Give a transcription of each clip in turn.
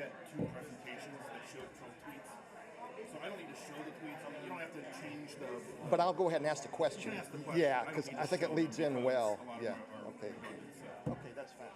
had two presentations that showed Trump tweets. So I don't need to show the tweets. I mean, you don't have to change the. But I'll go ahead and ask the question. You can ask the question. Yeah, because I think it leads in well. Yeah. Okay. Okay. Okay, that's fine.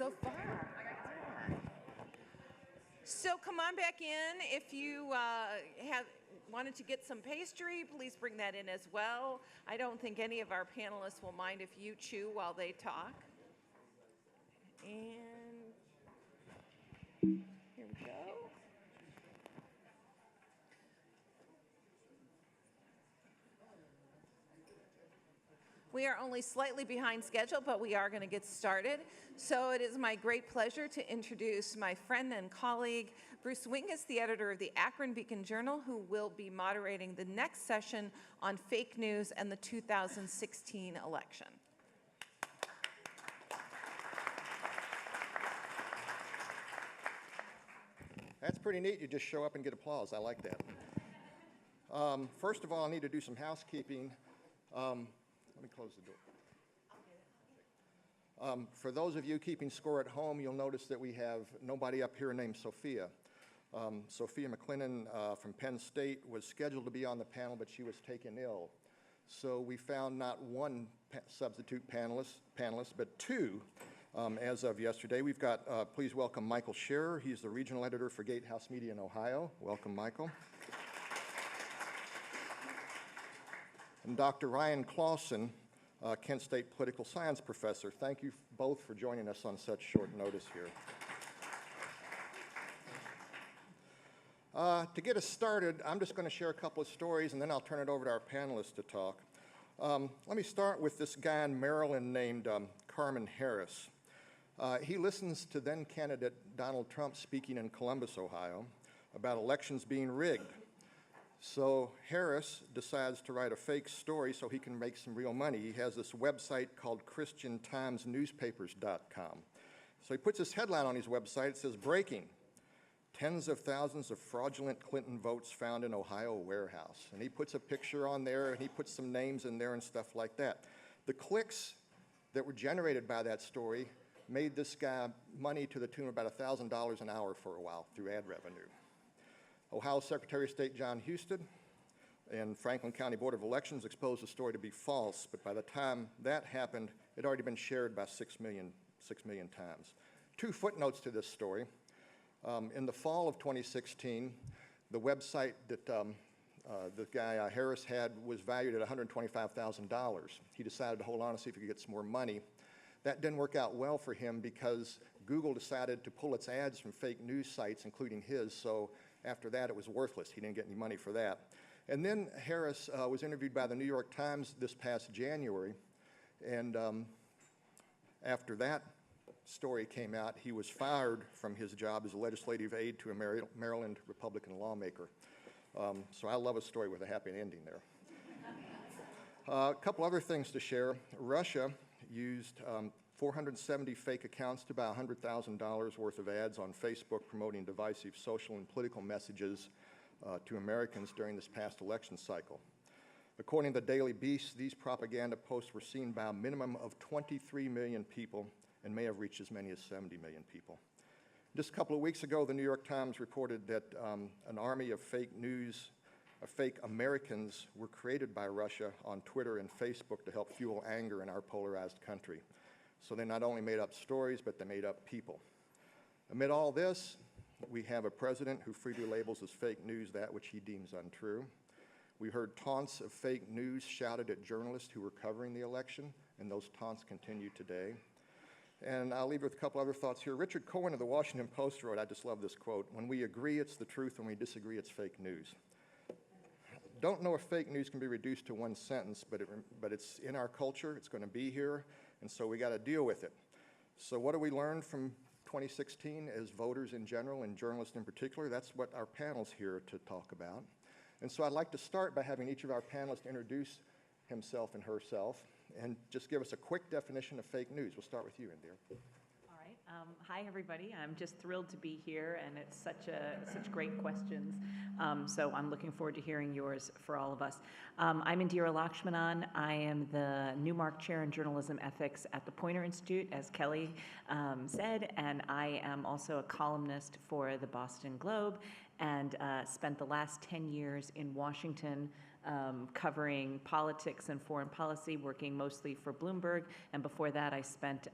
so far. So come on back in. If you have wanted to get some pastry, please bring that in as well. I don't think any of our panelists will mind if you chew while they talk. And here we go. We are only slightly behind schedule, but we are going to get started. So it is my great pleasure to introduce my friend and colleague, Bruce Wingus, the editor of the Akron Beacon Journal, who will be moderating the next session on fake news and the 2016 election. That's pretty neat. You just show up and get applause. I like that. First of all, I need to do some housekeeping. Let me close the door. For those of you keeping score at home, you'll notice that we have nobody up here named Sophia. Sophia McClinnon from Penn State was scheduled to be on the panel, but she was taken ill. So we found not one substitute panelist, but two as of yesterday. We've got, please welcome Michael Scherer. He's the regional editor for Gatehouse Media in Ohio. Welcome, Michael. And Dr. Ryan Clausen, Kent State political science professor. Thank you both for joining us on such short notice here. To get us started, I'm just going to share a couple of stories, and then I'll turn it over to our panelists to talk. Let me start with this guy in Maryland named Carmen Harris. He listens to then-candidate Donald Trump speaking in Columbus, Ohio, about elections being rigged. So Harris decides to write a fake story so he can make some real money. He has this website called ChristianTimesNewspapers.com. So he puts this headline on his website. It says, "Breaking, tens of thousands of fraudulent Clinton votes found in Ohio warehouse." And he puts a picture on there, and he puts some names in there and stuff like that. The clicks that were generated by that story made this guy money to the tune of about $1,000 an hour for a while through ad revenue. Ohio Secretary of State John Husted and Franklin County Board of Elections exposed the story to be false, but by the time that happened, it had already been shared by 6 million times. Two footnotes to this story. In the fall of 2016, the website that the guy Harris had was valued at $125,000. He decided to hold on to see if he could get some more money. That didn't work out well for him because Google decided to pull its ads from fake news sites, including his, so after that, it was worthless. He didn't get any money for that. And then Harris was interviewed by the New York Times this past January, and after that story came out, he was fired from his job as a legislative aide to a Maryland Republican lawmaker. So I love a story with a happy ending there. A couple other things to share. Russia used 470 fake accounts to buy $100,000 worth of ads on Facebook promoting divisive social and political messages to Americans during this past election cycle. According to the Daily Beast, these propaganda posts were seen by a minimum of 23 million people and may have reached as many as 70 million people. Just a couple of weeks ago, the New York Times reported that an army of fake news, fake Americans were created by Russia on Twitter and Facebook to help fuel anger in our polarized country. So they not only made up stories, but they made up people. Amid all this, we have a president who freely labels as fake news that which he deems untrue. We heard taunts of fake news shouted at journalists who were covering the election, and those taunts continue today. And I'll leave you with a couple other thoughts here. Richard Cohen of the Washington Post wrote, I just love this quote, "When we agree, it's the truth. When we disagree, it's fake news." Don't know if fake news can be reduced to one sentence, but it's in our culture. It's going to be here, and so we got to deal with it. So what do we learn from 2016 as voters in general and journalists in particular? That's what our panel's here to talk about. And so I'd like to start by having each of our panelists introduce himself and herself and just give us a quick definition of fake news. We'll start with you, Indira. All right. Hi, everybody. I'm just thrilled to be here, and it's such great questions. So I'm looking forward to hearing yours for all of us. I'm Indira Lakshmanan. I am the Newmark Chair in Journalism Ethics at the Poynter Institute, as Kelly said, and I am also a columnist for the Boston Globe and spent the last 10 years in Washington covering politics and foreign policy, working mostly for Bloomberg, and before that I spent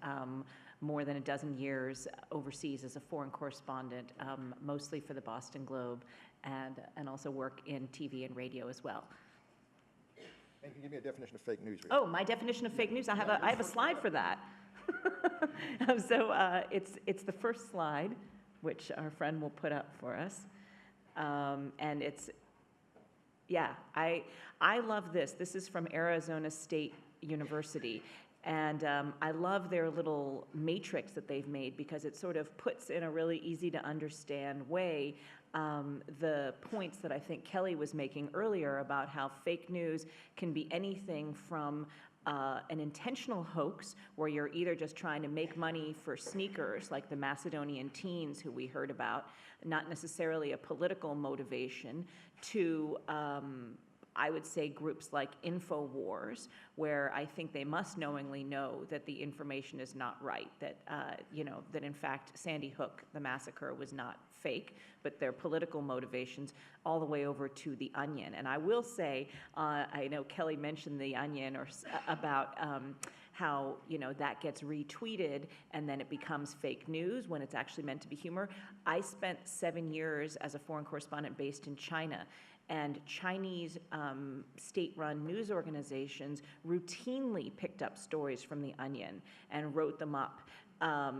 more than a dozen years overseas as a foreign correspondent, mostly for the Boston Globe, and also work in TV and radio as well. And can you give me a definition of fake news? Rita? Oh, my definition of fake news, I have a slide for that. So it's the first slide, which our friend will put up for us. And it's, yeah, I love this. This is from Arizona State University. And I love their little matrix that they've made because it sort of puts in a really easy to understand way the points that I think Kelly was making earlier about how fake news can be anything from an intentional hoax where you're either just trying to make money for sneakers like the Macedonian teens who we heard about, not necessarily a political motivation, to I would say groups like InfoWars, where I think they must knowingly know that the information is not right, that, that in fact Sandy Hook, the massacre, was not fake, but their political motivations, all the way over to The Onion. And I will say, I know Kelly mentioned The Onion about how, that gets retweeted and then it becomes fake news when it's actually meant to be humor. I spent 7 years as a foreign correspondent based in China, and Chinese state-run news organizations routinely picked up stories from The Onion and wrote them up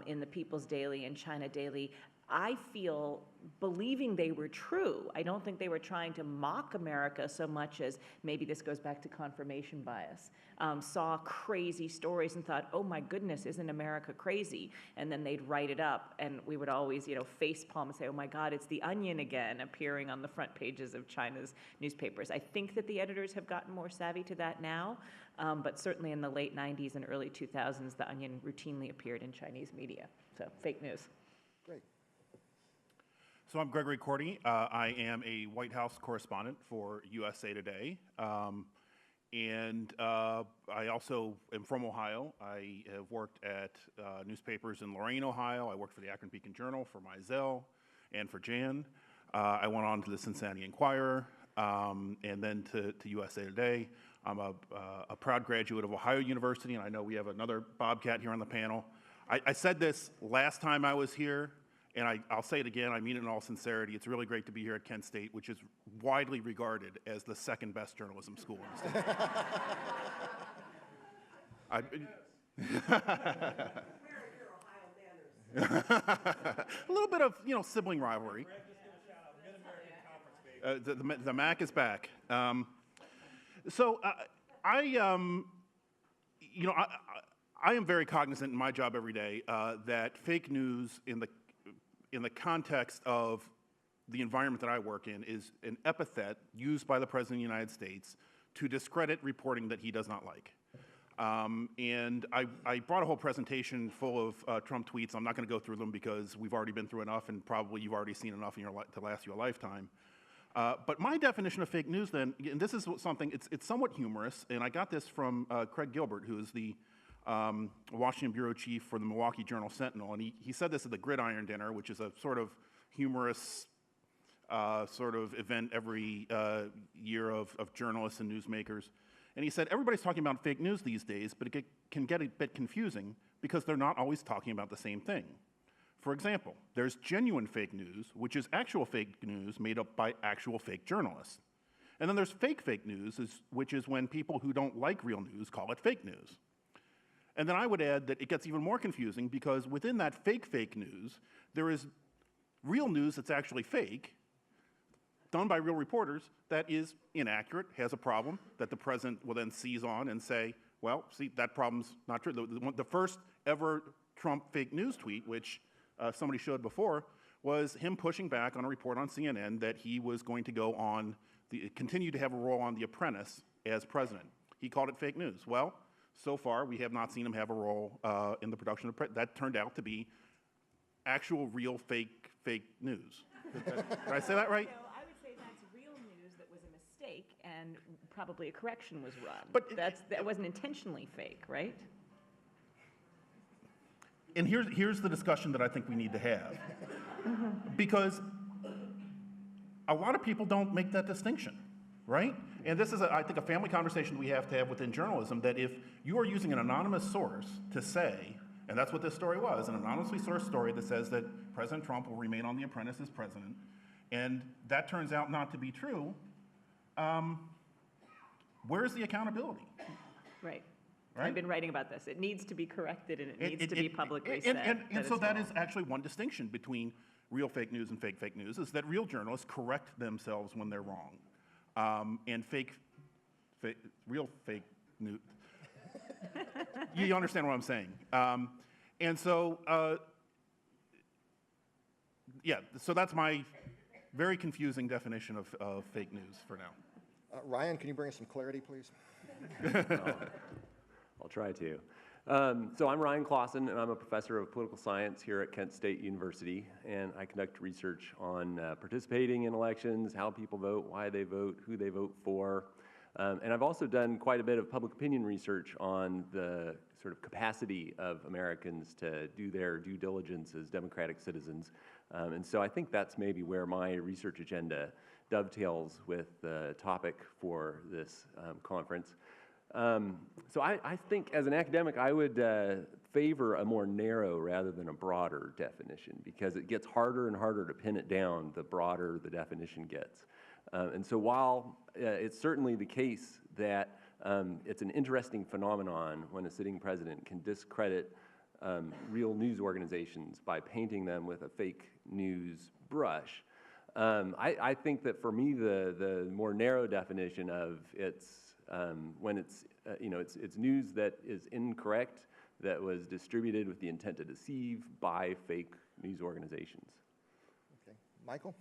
in the People's Daily and China Daily. I feel believing they were true. I don't think they were trying to mock America so much as, maybe this goes back to confirmation bias, saw crazy stories and thought, oh my goodness, isn't America crazy? And then they'd write it up, and we would always, face palm and say, oh my God, it's The Onion again, appearing on the front pages of China's newspapers. I think that the editors have gotten more savvy to that now, but certainly in the late 90s and early 2000s, The Onion routinely appeared in Chinese media. So, fake news. Great. So I'm Gregory Cordy. I am a White House correspondent for USA Today. And I also am from Ohio. I have worked at newspapers in Lorain, Ohio. I worked for the Akron Beacon Journal, for Mizell, and for Jan. I went on to the Cincinnati Enquirer, and then to USA Today. I'm a proud graduate of Ohio University, and I know we have another Bobcat here on the panel. I said this last time I was here, and I'll say it again, I mean it in all sincerity. It's really great to be here at Kent State, which is widely regarded as the second best journalism school in the state. A little bit of, sibling rivalry. The MAC is back. So I am very cognizant in my job every day that fake news in the context of the environment that I work in is an epithet used by the President of the United States to discredit reporting that he does not like. And I brought a whole presentation full of Trump tweets. I'm not going to go through them because we've already been through enough, and probably you've already seen enough to last you a lifetime. But my definition of fake news then, and this is something, it's somewhat humorous, and I got this from Craig Gilbert, who is the Washington bureau chief for the Milwaukee Journal-Sentinel, and he said this at the Gridiron Dinner, which is a sort of humorous sort of event every year of journalists and newsmakers. And he said, everybody's talking about fake news these days, but it can get a bit confusing because they're not always talking about the same thing. For example, there's genuine fake news, which is actual fake news made up by actual fake journalists. And then there's fake news, which is when people who don't like real news call it fake news. And then I would add that it gets even more confusing because within that fake news, there is real news that's actually fake, done by real reporters, that is inaccurate, has a problem, that the president will then seize on and say, well, see, that problem's not true. The first ever Trump fake news tweet, which somebody showed before, was him pushing back on a report on CNN that he was going to go on, continue to have a role on The Apprentice as president. He called it fake news. Well, so far, we have not seen him have a role in the production of that turned out to be actual, real, fake news. Did I say that right? No, I would say that's real news that was a mistake, and probably a correction was run. But that wasn't intentionally fake, right? And here's the discussion that I think we need to have. Because a lot of people don't make that distinction, right? And this is, I think, a family conversation we have to have within journalism, that if you are using an anonymous source to say And that's what this story was, an anonymously sourced story that says that President Trump will remain on The Apprentice as president. And that turns out not to be true. Where's the accountability? Right. Right? I've been writing about this. It needs to be corrected, and it needs to be publicly said. And so it's that is wrong. actually one distinction between real fake news and fake news, is that real journalists correct themselves when they're wrong. And real fake news, you understand what I'm saying. And so, yeah, so that's my very confusing definition of fake news for now. Ryan, can you bring us some clarity, please? I'll try to. So I'm Ryan Clausen, and I'm a professor of political science here at Kent State University, and I conduct research on participating in elections, how people vote, why they vote, who they vote for. And I've also done quite a bit of public opinion research on the sort of capacity of Americans to do their due diligence as democratic citizens. And so I think that's maybe where my research agenda dovetails with the topic for this conference. So I think as an academic, I would favor a more narrow rather than a broader definition, because it gets harder and harder to pin it down the broader the definition gets. And so while it's certainly the case that it's an interesting phenomenon when a sitting president can discredit real news organizations by painting them with a fake news brush, I think that for me the more narrow definition of it's when it's it's news that is incorrect, that was distributed with the intent to deceive by fake news organizations. Okay, Michael?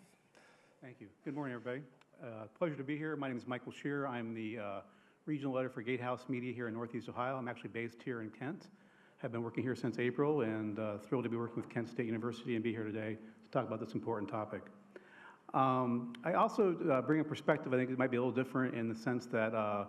Thank you. Good morning, everybody. Pleasure to be here. My name is Michael Shear. I'm the regional editor for Gatehouse Media here in Northeast Ohio. I'm actually based here in Kent. Have been working here since April, and thrilled to be working with Kent State University and be here today to talk about this important topic. I also bring a perspective I think it might be a little different in the sense that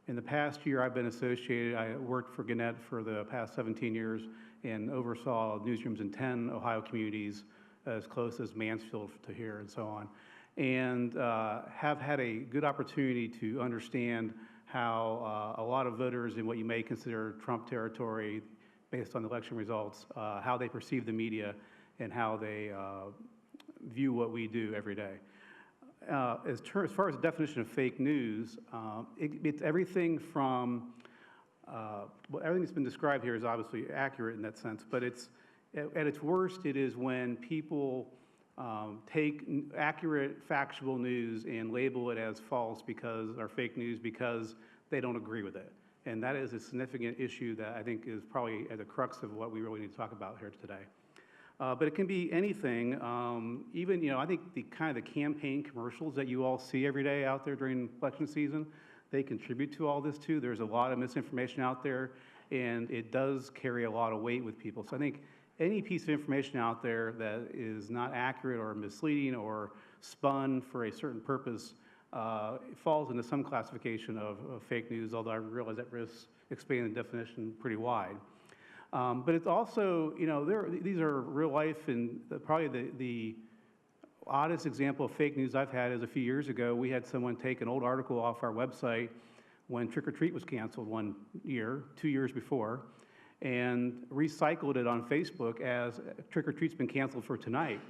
in the past year I've been associated, I worked for Gannett for the past 17 years and oversaw newsrooms in 10 Ohio communities as close as Mansfield to here and so on, and have had a good opportunity to understand how a lot of voters in what you may consider Trump territory based on election results, how they perceive the media and how they view what we do every day. As far as the definition of fake news, it's everything from, well, everything that's been described here is obviously accurate in that sense, but it's, at its worst, it is when people take accurate, factual news and label it as false or fake news because they don't agree with it. And that is a significant issue that I think is probably at the crux of what we really need to talk about here today. But it can be anything, even, I think the campaign commercials that you all see every day out there during election season, they contribute to all this too. There's a lot of misinformation out there, and it does carry a lot of weight with people. So I think any piece of information out there that is not accurate or misleading or spun for a certain purpose falls into some classification of fake news, although I realize that risks expanding the definition pretty wide. But it's also, these are real life, and probably the oddest example of fake news I've had is a few years ago, we had someone take an old article off our website when Trick or Treat was canceled 2 years before, and recycled it on Facebook as Trick or Treat's been canceled for tonight.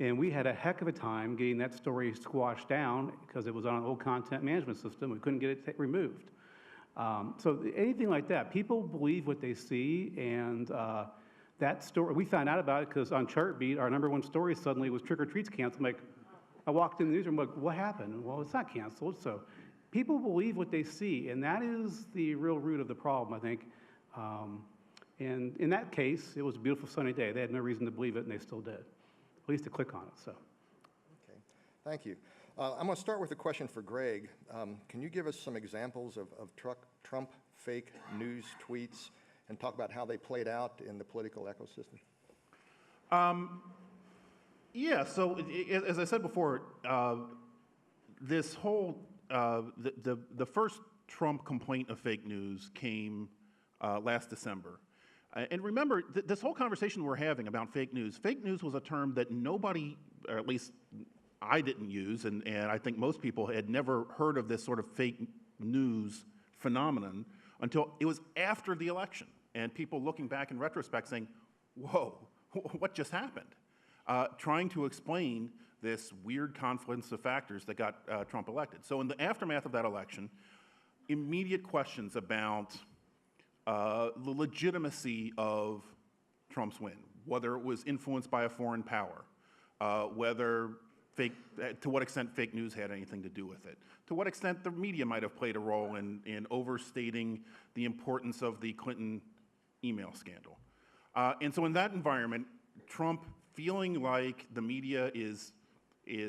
And we had a heck of a time getting that story squashed down because it was on an old content management system. We couldn't get it removed. So anything like that, people believe what they see, and that story, we found out about it because on Chartbeat, our #1 story suddenly was Trick or Treat's canceled. I walked in the newsroom, what happened? Well, it's not canceled. So people believe what they see, and that is the real root of the problem, I think. And in that case, it was a beautiful sunny day. They had no reason to believe it, and they still did, at least to click on it. So. Okay, thank you. I'm going to start with a question for Greg. Can you give us some examples of Trump fake news tweets and talk about how they played out in the political ecosystem? Yeah, so as I said before, this whole, the first Trump complaint of fake news came last December. And remember, this whole conversation we're having about fake news was a term that nobody, or at least I didn't use, and I think most people had never heard of this sort of fake news phenomenon until it was after the election. and people looking back in retrospect saying, whoa, what just happened? Trying to explain this weird confluence of factors that got Trump elected. So in the aftermath of that election, immediate questions about the legitimacy of Trump's win, whether it was influenced by a foreign power, to what extent fake news had anything to do with it, to what extent the media might have played a role in overstating the importance of the Clinton email scandal. And so in that environment, Trump feeling like the media is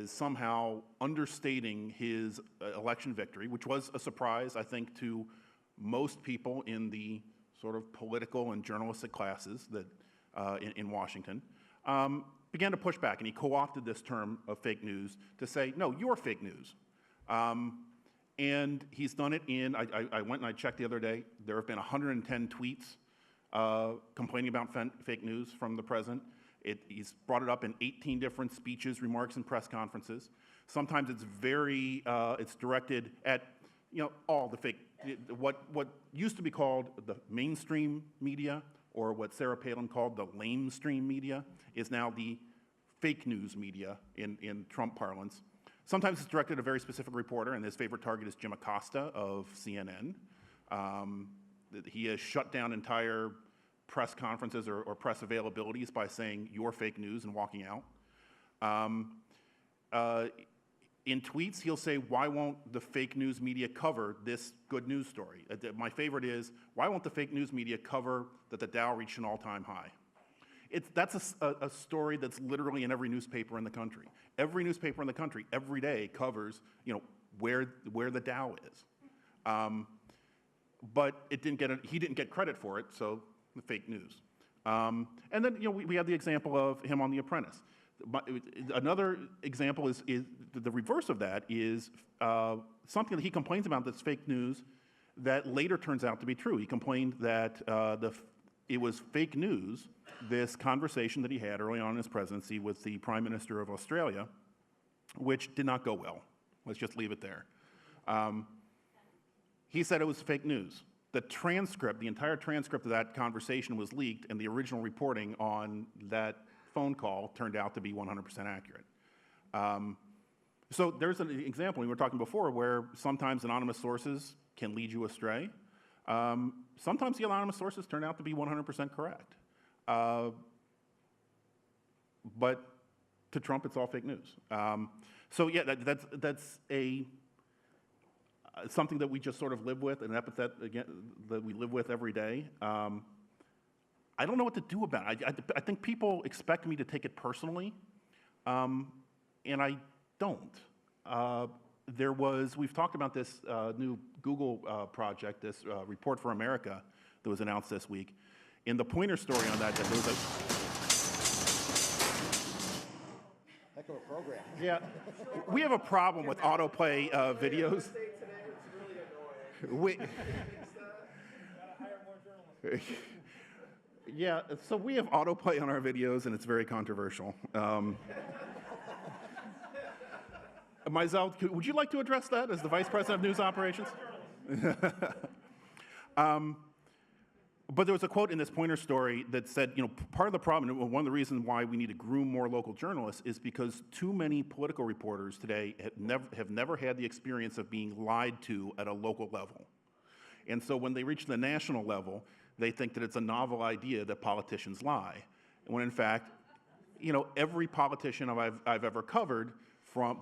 somehow understating his election victory, which was a surprise, I think, to most people in the sort of political and journalistic classes that in Washington, began to push back, and he co-opted this term of fake news to say, no, you're fake news. And he's done it in, I went and I checked the other day, there have been 110 tweets complaining about fake news from the president. He's brought it up in 18 different speeches, remarks, and press conferences. Sometimes it's it's directed at, all the fake, what used to be called the mainstream media, or what Sarah Palin called the lamestream media, is now the fake news media in Trump parlance. Sometimes it's directed at a very specific reporter, and his favorite target is Jim Acosta of CNN. He has shut down entire press conferences or press availabilities by saying, you're fake news, and walking out. In tweets, he'll say, why won't the fake news media cover this good news story? My favorite is, why won't the fake news media cover that the Dow reached an all-time high? That's a story that's literally in every newspaper in the country. Every newspaper in the country, every day, covers, where the Dow is. But he didn't get credit for it, so the fake news. And then, we have the example of him on The Apprentice. Another example is the reverse of that is something that he complains about that's fake news that later turns out to be true. He complained that it was fake news, this conversation that he had early on in his presidency with the Prime Minister of Australia, which did not go well. Let's just leave it there. He said it was fake news. The entire transcript of that conversation was leaked, and the original reporting on that phone call turned out to be 100% accurate. So there's an example, we were talking before, where sometimes anonymous sources can lead you astray. Sometimes the anonymous sources turn out to be 100% correct. But to Trump, it's all fake news. So yeah, that's something that we just sort of live with, an epithet, again, that we live with every day. I don't know what to do about it. I think people expect me to take it personally, and I don't. We've talked about this new Google project, this Report for America that was announced this week. In the Poynter story on that there was a... Heck of a program. Yeah, we have a problem with autoplay videos. Yeah, so we have autoplay on our videos, and it's very controversial. Mizell, would you like to address that as the Vice President of News Operations? But there was a quote in this Poynter story that said, part of the problem, one of the reasons why we need to groom more local journalists is because too many political reporters today have never had the experience of being lied to at a local level. And so when they reach the national level, they think that it's a novel idea that politicians lie. When in fact, every politician I've ever covered,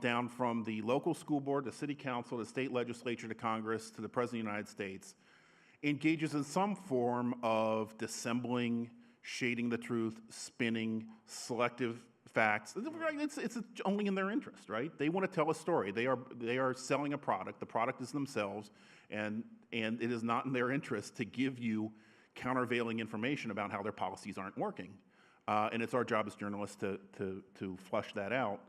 down from the local school board, to city council, to state legislature, to Congress, to the President of the United States, engages in some form of dissembling, shading the truth, spinning, selective facts. It's only in their interest, right? They want to tell a story. They are selling a product. The product is themselves, and it is not in their interest to give you countervailing information about how their policies aren't working. And it's our job as journalists to flush that out.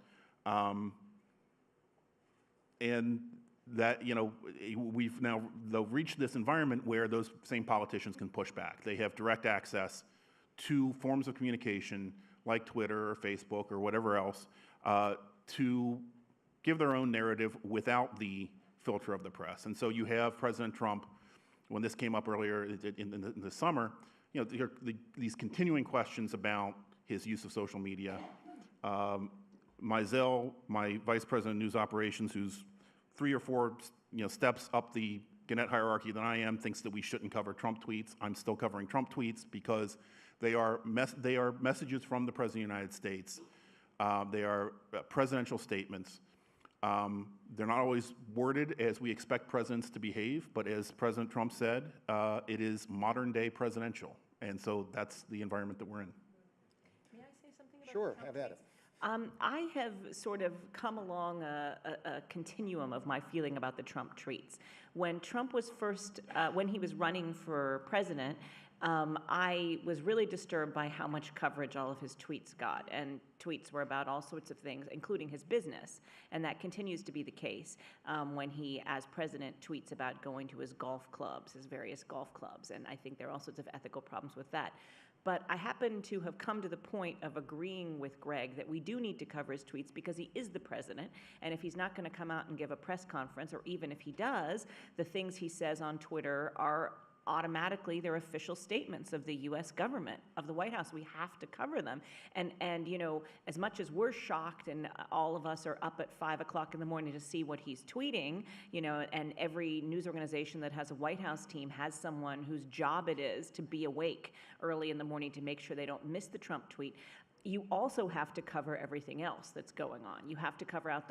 And that, we've now reached this environment where those same politicians can push back. They have direct access to forms of communication like Twitter or Facebook or whatever else to give their own narrative without the filter of the press. And so you have President Trump, when this came up earlier in the summer, these continuing questions about his use of social media. Mizell, my vice president of news operations, who's 3 or 4 steps up the Gannett hierarchy than I am, thinks that we shouldn't cover Trump tweets. I'm still covering Trump tweets because they are messages from the President of the United States. They are presidential statements. They're not always worded as we expect presidents to behave, but as President Trump said, it is modern-day presidential. And so that's the environment that we're in. May I say something about Sure, Trump have at tweets? it. I have sort of come along a continuum of my feeling about the Trump tweets. When Trump was when he was running for president, I was really disturbed by how much coverage all of his tweets got. And tweets were about all sorts of things, including his business. And that continues to be the case when he, as president, tweets about going to his golf clubs, his various golf clubs. And I think there are all sorts of ethical problems with that. But I happen to have come to the point of agreeing with Greg that we do need to cover his tweets because he is the president. And if he's not going to come out and give a press conference, or even if he does, the things he says on Twitter are automatically they're official statements of the U.S. government, of the White House. We have to cover them. And as much as we're shocked and all of us are up at 5 o'clock in the morning to see what he's tweeting, and every news organization that has a White House team has someone whose job it is to be awake early in the morning to make sure they don't miss the Trump tweet. You also have to cover everything else that's going on. You have to cover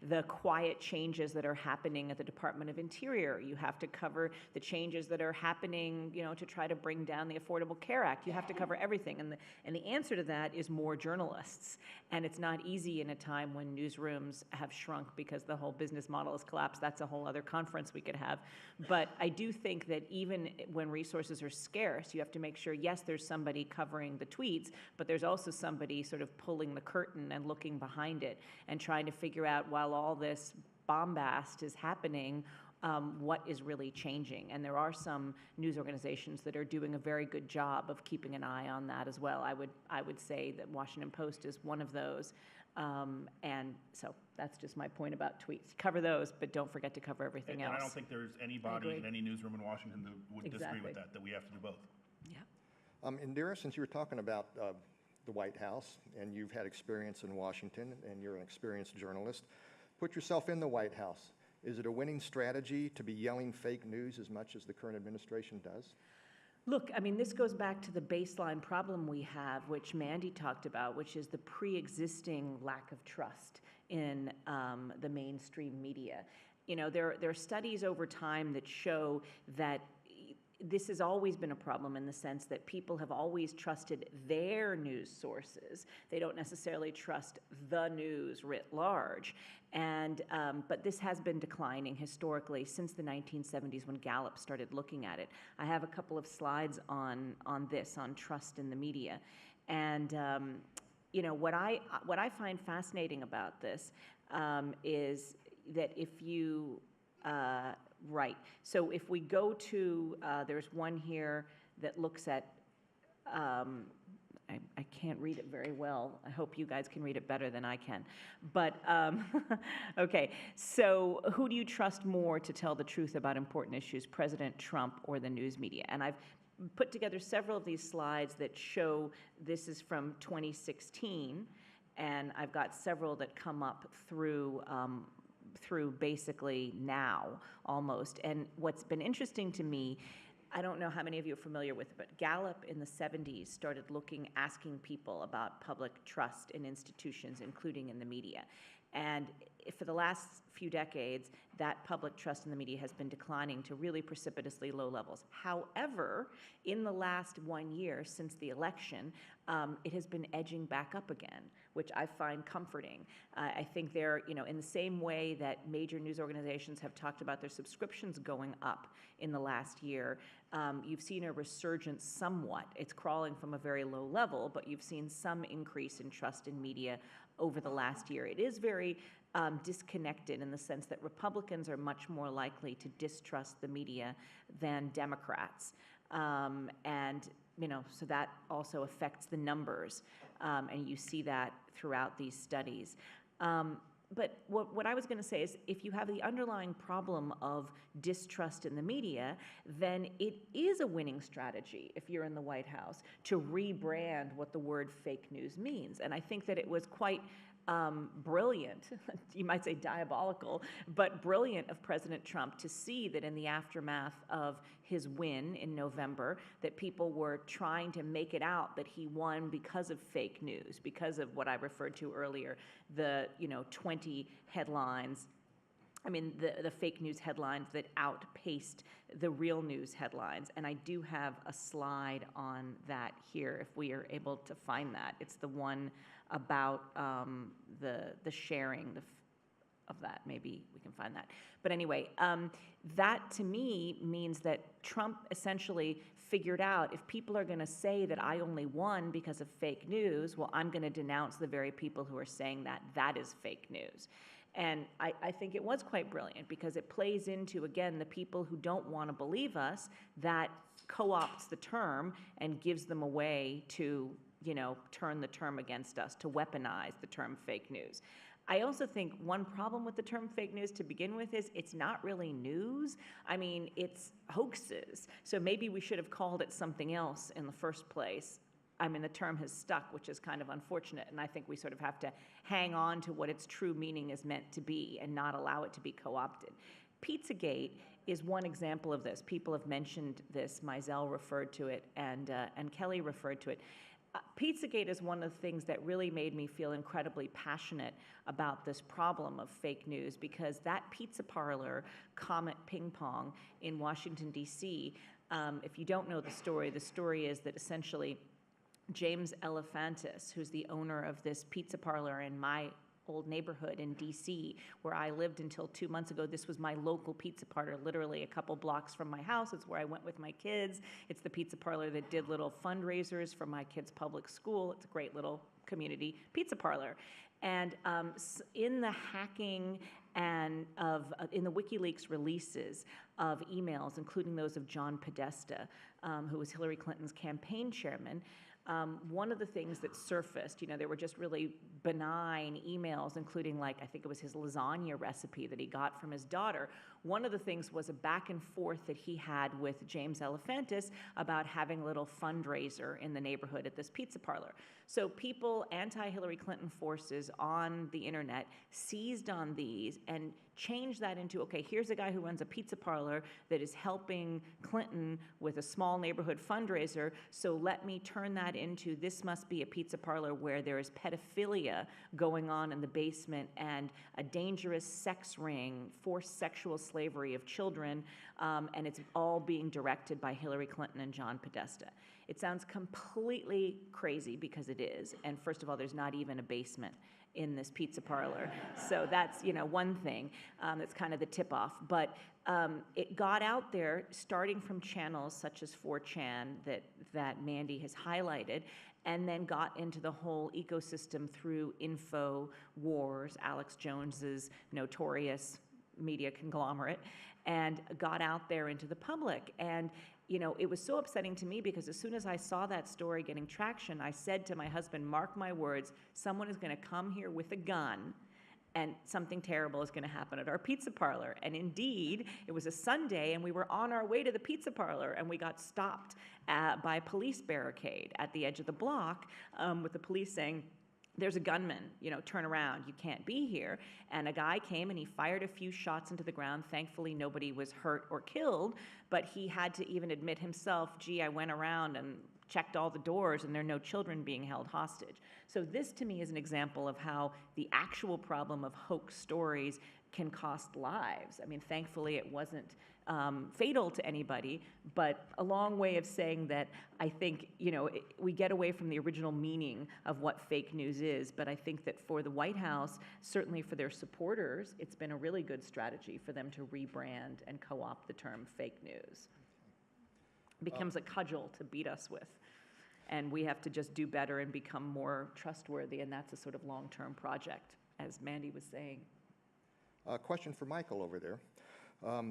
the quiet changes that are happening at the Department of Interior. You have to cover the changes that are happening, to try to bring down the Affordable Care Act. You have to cover everything. And the answer to that is more journalists. And it's not easy in a time when newsrooms have shrunk because the whole business model has collapsed. That's a whole other conference we could have. But I do think that even when resources are scarce, you have to make sure, yes, there's somebody covering the tweets, but there's also somebody sort of pulling the curtain and looking behind it and trying to figure out, while all this bombast is happening, what is really changing. And there are some news organizations that are doing a very good job of keeping an eye on that as well. I would say that Washington Post is one of those. And so that's just my point about tweets. Cover those, but don't forget to cover everything else. And I don't think there's anybody agree. in any newsroom in Washington that would disagree Exactly. with that we have to do both. Yeah. Indira, since you were talking about the White House, and you've had experience in Washington, and you're an experienced journalist, put yourself in the White House. Is it a winning strategy to be yelling fake news as much as the current administration does? Look, I mean, this goes back to the baseline problem we have, which Mandy talked about, which is the pre-existing lack of trust in the mainstream media. There are studies over time that show that this has always been a problem in the sense that people have always trusted their news sources. They don't necessarily trust the news writ large. And but this has been declining historically since the 1970s when Gallup started looking at it. I have a couple of slides on this, on trust in the media. And what I find fascinating about this is that if you right. So if we go to, there's one here that looks at, I can't read it very well. I hope you guys can read it better than I can. But, okay, so who do you trust more to tell the truth about important issues, President Trump or the news media? And I've put together several of these slides that show this is from 2016, and I've got several that come up through basically now, almost. And what's been interesting to me, I don't know how many of you are familiar with it, but Gallup in the 70s started asking people about public trust in institutions, including in the media. And for the last few decades, that public trust in the media has been declining to really precipitously low levels. However, in the last 1 year since the election, it has been edging back up again, which I find comforting. I think they're, in the same way that major news organizations have talked about their subscriptions going up in the last year, you've seen a resurgence somewhat. It's crawling from a very low level, but you've seen some increase in trust in media over the last year. It is very disconnected in the sense that Republicans are much more likely to distrust the media than Democrats. So that also affects the numbers, and you see that throughout these studies. but what I was going to say is if you have the underlying problem of distrust in the media, then it is a winning strategy if you're in the White House to rebrand what the word fake news means. And I think that it was quite brilliant, you might say diabolical, but brilliant of President Trump to see that in the aftermath of his win in November, that people were trying to make it out that he won because of fake news, because of what I referred to earlier, the 20 headlines. I mean, the fake news headlines that outpaced the real news headlines. And I do have a slide on that here, if we are able to find that. It's the one about the sharing of that. Maybe we can find that. But anyway, that to me means that Trump essentially figured out if people are going to say that I only won because of fake news, well, I'm going to denounce the very people who are saying that that is fake news. And I think it was quite brilliant because it plays into, again, the people who don't want to believe us, that co-opts the term and gives them a way to, turn the term against us, to weaponize the term fake news. I also think one problem with the term fake news to begin with is it's not really news. I mean, it's hoaxes. So maybe we should have called it something else in the first place. I mean, the term has stuck, which is kind of unfortunate, and I think we sort of have to hang on to what its true meaning is meant to be and not allow it to be co-opted. Pizzagate is one example of this. People have mentioned this. Mizell referred to it, and Kelly referred to it. Pizzagate is one of the things that really made me feel incredibly passionate about this problem of fake news, because that pizza parlor, Comet Ping Pong in Washington, D.C., if you don't know the story is that essentially James Elefantis, who's the owner of this pizza parlor in my old neighborhood in D.C., where I lived until 2 months ago. This was my local pizza parlor, literally a couple blocks from my house. It's where I went with my kids. It's the pizza parlor that did little fundraisers for my kids' public school. It's a great little community pizza parlor. And in the hacking and in the WikiLeaks releases of emails, including those of John Podesta, who was Hillary Clinton's campaign chairman, one of the things that surfaced, there were just really benign emails, including I think it was his lasagna recipe that he got from his daughter. One of the things was a back and forth that he had with James Elefantis about having a little fundraiser in the neighborhood at this pizza parlor. So people, anti-Hillary Clinton forces on the internet, seized on these and changed that into, okay, here's a guy who runs a pizza parlor that is helping Clinton with a small neighborhood fundraiser, so let me turn that into, this must be a pizza parlor where there is pedophilia going on in the basement and a dangerous sex ring, forced sexual slavery of children, and it's all being directed by Hillary Clinton and John Podesta. It sounds completely crazy because it is, and first of all, there's not even a basement in this pizza parlor. So that's, one thing that's kind of the tip-off. But it got out there, starting from channels such as 4chan that Mandy has highlighted, and then got into the whole ecosystem through InfoWars, Alex Jones's notorious media conglomerate, and got out there into the public. And it was so upsetting to me because as soon as I saw that story getting traction, I said to my husband, mark my words, someone is going to come here with a gun and something terrible is going to happen at our pizza parlor. And indeed, it was a Sunday and we were on our way to the pizza parlor and we got stopped by a police barricade at the edge of the block with the police saying, there's a gunman, turn around, you can't be here. And a guy came and he fired a few shots into the ground. Thankfully, nobody was hurt or killed, but he had to even admit himself, gee, I went around and checked all the doors and there are no children being held hostage. So this to me is an example of how the actual problem of hoax stories can cost lives. I mean, thankfully it wasn't fatal to anybody, but a long way of saying that I think, we get away from the original meaning of what fake news is, but I think that for the White House, certainly for their supporters, it's been a really good strategy for them to rebrand and co-opt the term fake news. It becomes a cudgel to beat us with, and we have to just do better and become more trustworthy, and that's a sort of long-term project, as Mandy was saying. A question for Michael over there.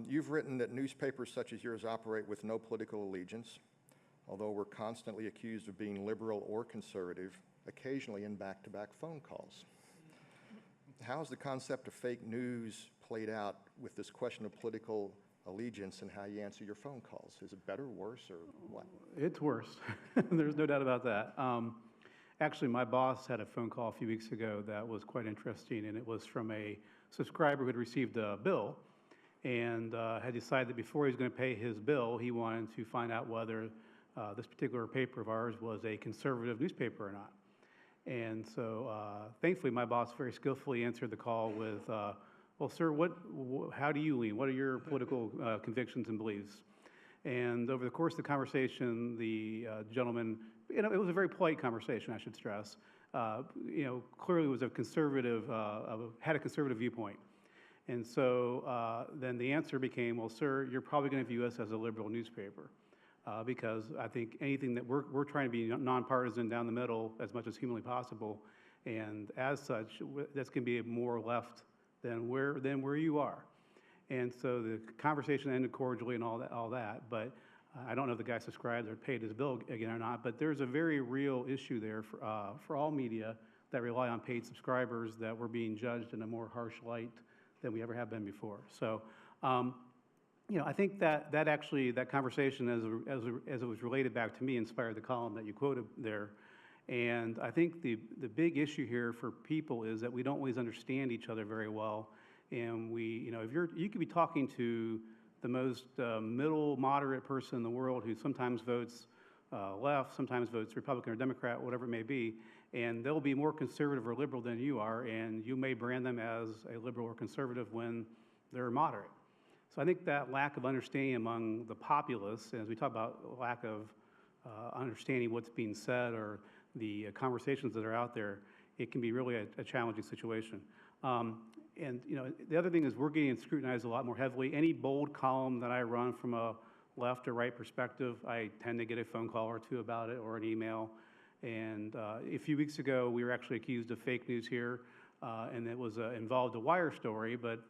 You've written that newspapers such as yours operate with no political allegiance, although we're constantly accused of being liberal or conservative, occasionally in back-to-back phone calls. how's the concept of fake news played out with this question of political allegiance and how you answer your phone calls? Is it better, worse, or what? It's worse. There's no doubt about that. Actually, my boss had a phone call a few weeks ago that was quite interesting, and it was from a subscriber who had received a bill and had decided that before he was going to pay his bill, he wanted to find out whether this particular paper of ours was a conservative newspaper or not. And so, thankfully, my boss very skillfully answered the call with, well, sir, how do you lean? What are your political convictions and beliefs? And over the course of the conversation, the gentleman, it was a very polite conversation, I should stress, clearly was a conservative, had a conservative viewpoint. And so then the answer became, well, sir, you're probably going to view us as a liberal newspaper. Because I think anything that we're trying to be nonpartisan down the middle as much as humanly possible, and as such, that's going to be more left than where you are. And so the conversation ended cordially and all that. But I don't know if the guy subscribed or paid his bill again or not. But there's a very real issue there for all media that rely on paid subscribers that we're being judged in a more harsh light than we ever have been before. So. I think that conversation, as it was related back to me, inspired the column that you quoted there. And I think the big issue here for people is that we don't always understand each other very well. And if you could be talking to the most middle, moderate person in the world who sometimes votes left, sometimes votes Republican or Democrat, whatever it may be, and they'll be more conservative or liberal than you are, and you may brand them as a liberal or conservative when they're moderate. So I think that lack of understanding among the populace, as we talk about lack of understanding what's being said or the conversations that are out there, it can be really a challenging situation. And the other thing is we're getting scrutinized a lot more heavily. Any bold column that I run from a left or right perspective, I tend to get a phone call or two about it or an email. And a few weeks ago, we were actually accused of fake news here. And it was involved a wire story, but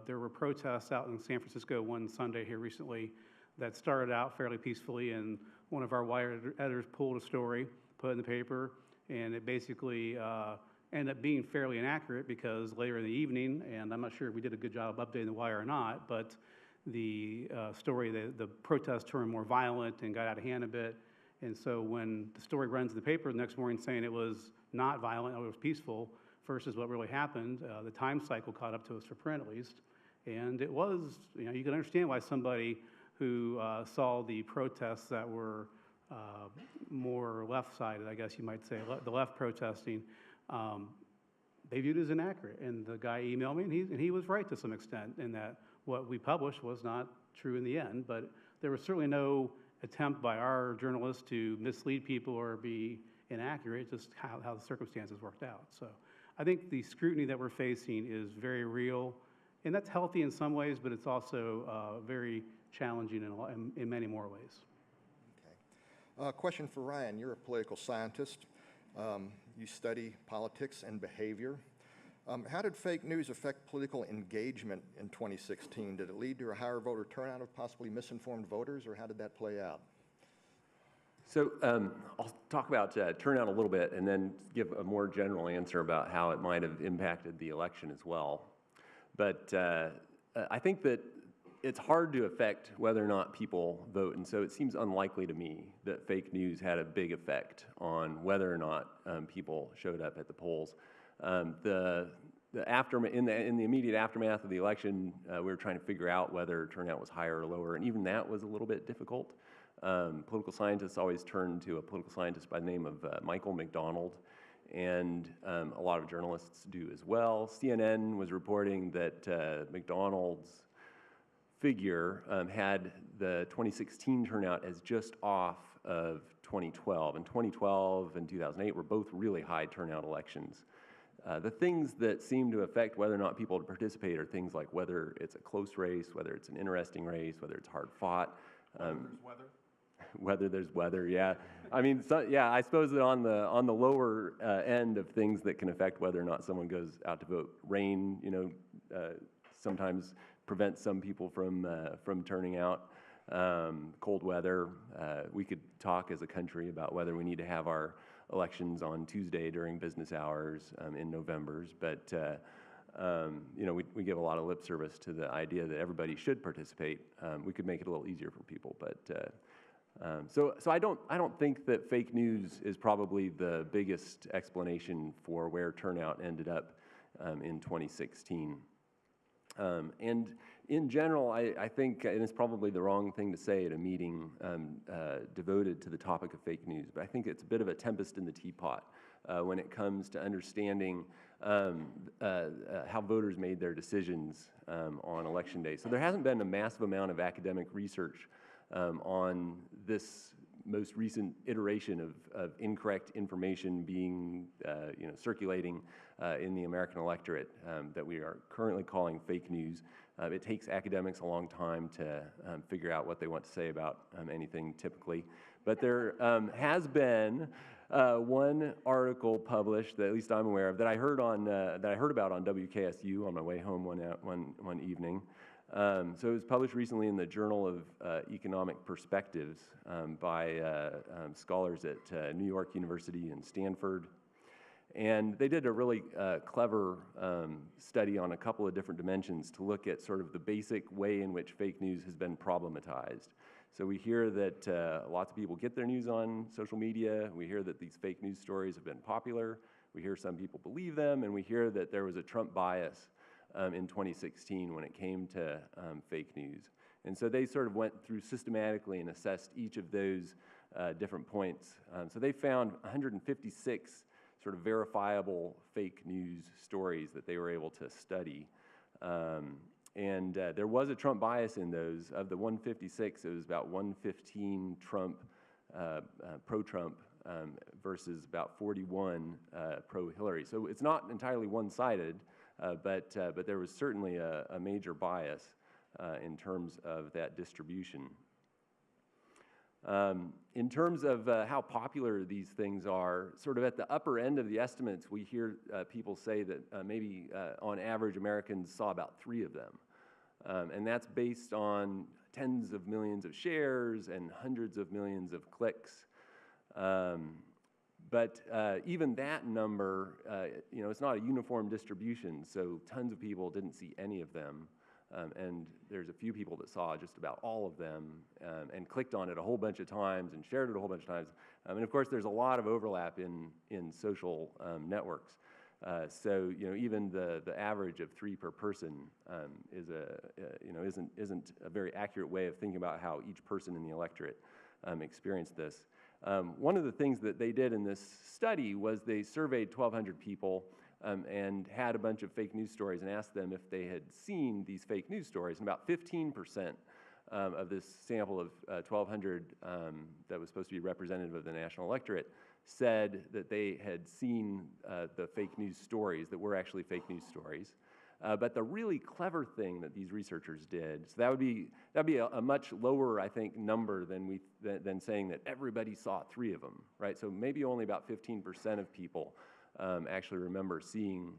there were protests out in San Francisco one Sunday here recently that started out fairly peacefully, and one of our wire editors pulled a story, put it in the paper, and it basically ended up being fairly inaccurate because later in the evening, and I'm not sure if we did a good job of updating the wire or not, but the story, the protest turned more violent and got out of hand a bit. And so when the story runs in the paper the next morning saying it was not violent, it was peaceful, versus what really happened, the time cycle caught up to us for print at least. And it was, you can understand why somebody who saw the protests that were more left-sided, I guess you might say, the left protesting, they viewed it as inaccurate. And the guy emailed me, and he was right to some extent in that what we published was not true in the end, but there was certainly no attempt by our journalists to mislead people or be inaccurate, just how the circumstances worked out. So I think the scrutiny that we're facing is very real, and that's healthy in some ways, but it's also very challenging in many more ways. Okay. Question for Ryan. You're a political scientist. You study politics and behavior. How did fake news affect political engagement in 2016? Did it lead to a higher voter turnout of possibly misinformed voters, or how did that play out? So I'll talk about turnout a little bit and then give a more general answer about how it might have impacted the election as well. But I think that it's hard to affect whether or not people vote, and so it seems unlikely to me that fake news had a big effect on whether or not people showed up at the polls. In the immediate aftermath of the election, we were trying to figure out whether turnout was higher or lower, and even that was a little bit difficult. Political scientists always turn to a political scientist by the name of Michael McDonald, and a lot of journalists do as well. CNN was reporting that McDonald's figure had the 2016 turnout as just off of 2012. And 2012 and 2008 were both really high turnout elections. The things that seem to affect whether or not people participate are things like whether it's a close race, whether it's an interesting race, whether it's hard fought. Whether there's weather. Whether there's weather, yeah. I mean, I suppose that on the lower end of things that can affect whether or not someone goes out to vote, rain, sometimes prevents some people from turning out. Cold weather. We could talk as a country about whether we need to have our elections on Tuesday during business hours in November. But you know, we give a lot of lip service to the idea that everybody should participate. We could make it a little easier for people, but so I don't think that fake news is probably the biggest explanation for where turnout ended up in 2016. And in general, I think, and it's probably the wrong thing to say at a meeting devoted to the topic of fake news, but I think it's a bit of a tempest in the teapot when it comes to understanding how voters made their decisions on Election Day. So there hasn't been a massive amount of academic research on this most recent iteration of incorrect information being, you know, circulating in the American electorate that we are currently calling fake news. It takes academics a long time to figure out what they want to say about anything typically. But there has been one article published that at least I'm aware of that I heard about on WKSU on my way home one evening. So it was published recently in the Journal of Economic Perspectives by scholars at New York University and Stanford. And they did a really clever study on a couple of different dimensions to look at sort of the basic way in which fake news has been problematized. So we hear that lots of people get their news on social media. We hear that these fake news stories have been popular. We hear some people believe them, and we hear that there was a Trump bias in 2016 when it came to fake news. And so they sort of went through systematically and assessed each of those different points. So they found 156 sort of verifiable fake news stories that they were able to study. And there was a Trump bias in those. Of the 156, it was about 115 Trump, pro-Trump, versus about 41 pro-Hillary. So it's not entirely one-sided, but there was certainly a major bias in terms of that distribution. In terms of how popular these things are, sort of at the upper end of the estimates, we hear people say that maybe on average Americans saw about 3 of them. And that's based on tens of millions of shares and hundreds of millions of clicks. But even that number, you know, it's not a uniform distribution, so tons of people didn't see any of them. And there's a few people that saw just about all of them and clicked on it a whole bunch of times and shared it a whole bunch of times. And of course, there's a lot of overlap in social networks. So you know, even the average of 3 per person is you know, isn't a very accurate way of thinking about how each person in the electorate experienced this. One of the things that they did in this study was they surveyed 1,200 people and had a bunch of fake news stories and asked them if they had seen these fake news stories. And about 15% of this sample of 1,200 that was supposed to be representative of the national electorate said that they had seen the fake news stories that were actually fake news stories. But the really clever thing that these researchers did, so that'd be a much lower, I think, number than saying that everybody saw 3 of them, right? So maybe only about 15% of people actually remember seeing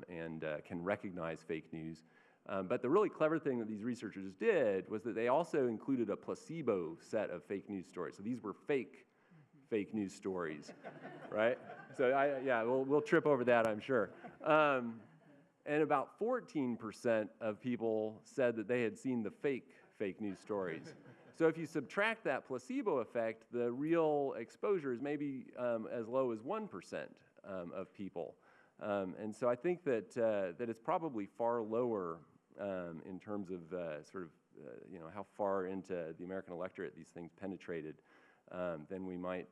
and can recognize fake news. But the really clever thing that these researchers did was that they also included a placebo set of fake news stories. So these were fake news stories, right? So yeah, we'll trip over that, I'm sure. And about 14% of people said that they had seen the fake news stories. So if you subtract that placebo effect, the real exposure is maybe as low as 1% of people. And so I think that it's probably far lower in terms of you know, how far into the American electorate these things penetrated than we might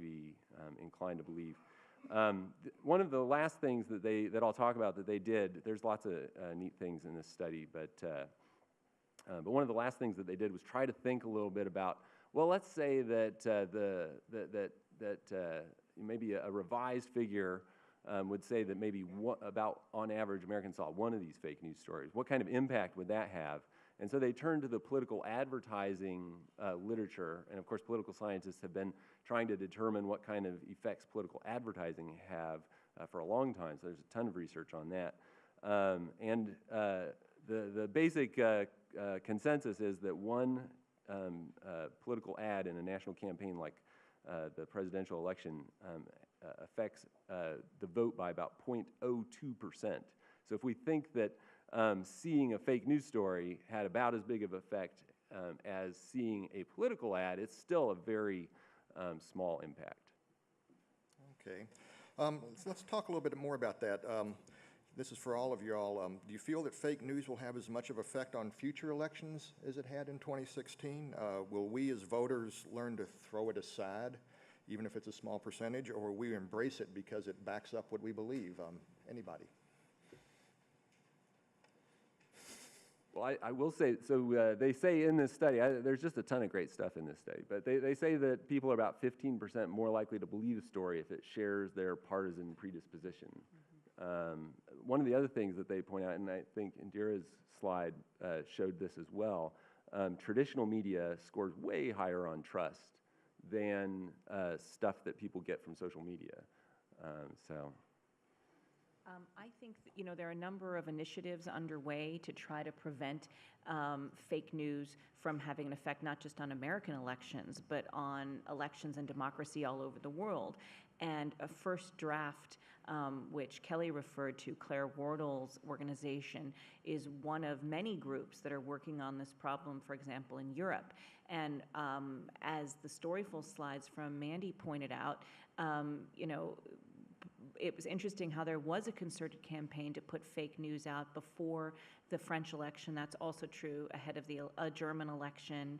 be inclined to believe. One of the last things that I'll talk about that they did, there's lots of neat things in this study, but one of the last things that they did was try to think a little bit about, well, let's say that maybe a revised figure would say that maybe about on average Americans saw 1 of these fake news stories. What kind of impact would that have? And so they turned to the political advertising literature, and of course political scientists have been trying to determine what kind of effects political advertising have for a long time, so there's a ton of research on that. The basic consensus is that one political ad in a national campaign like the presidential election affects the vote by about 0.02%. So if we think that seeing a fake news story had about as big of effect as seeing a political ad, it's still a very small impact. Okay. So let's talk a little bit more about that. This is for all of y'all. Do you feel that fake news will have as much of effect on future elections as it had in 2016? Will we as voters learn to throw it aside, even if it's a small percentage, or will we embrace it because it backs up what we believe? Anybody? Well, I will say, so they say in this study, there's just a ton of great stuff in this study, but they say that people are about 15% more likely to believe a story if it shares their partisan predisposition. One of the other things that they point out, and I think Indira's slide showed this as well, traditional media scores way higher on trust than stuff that people get from social media. I think that, there are a number of initiatives underway to try to prevent fake news from having an effect not just on American elections, but on elections and democracy all over the world. And a first draft, which Kelly referred to, Claire Wardle's organization, is one of many groups that are working on this problem, for example, in Europe. And as the Storyful slides from Mandy pointed out, it was interesting how there was a concerted campaign to put fake news out before the French election. That's also true ahead of the German election.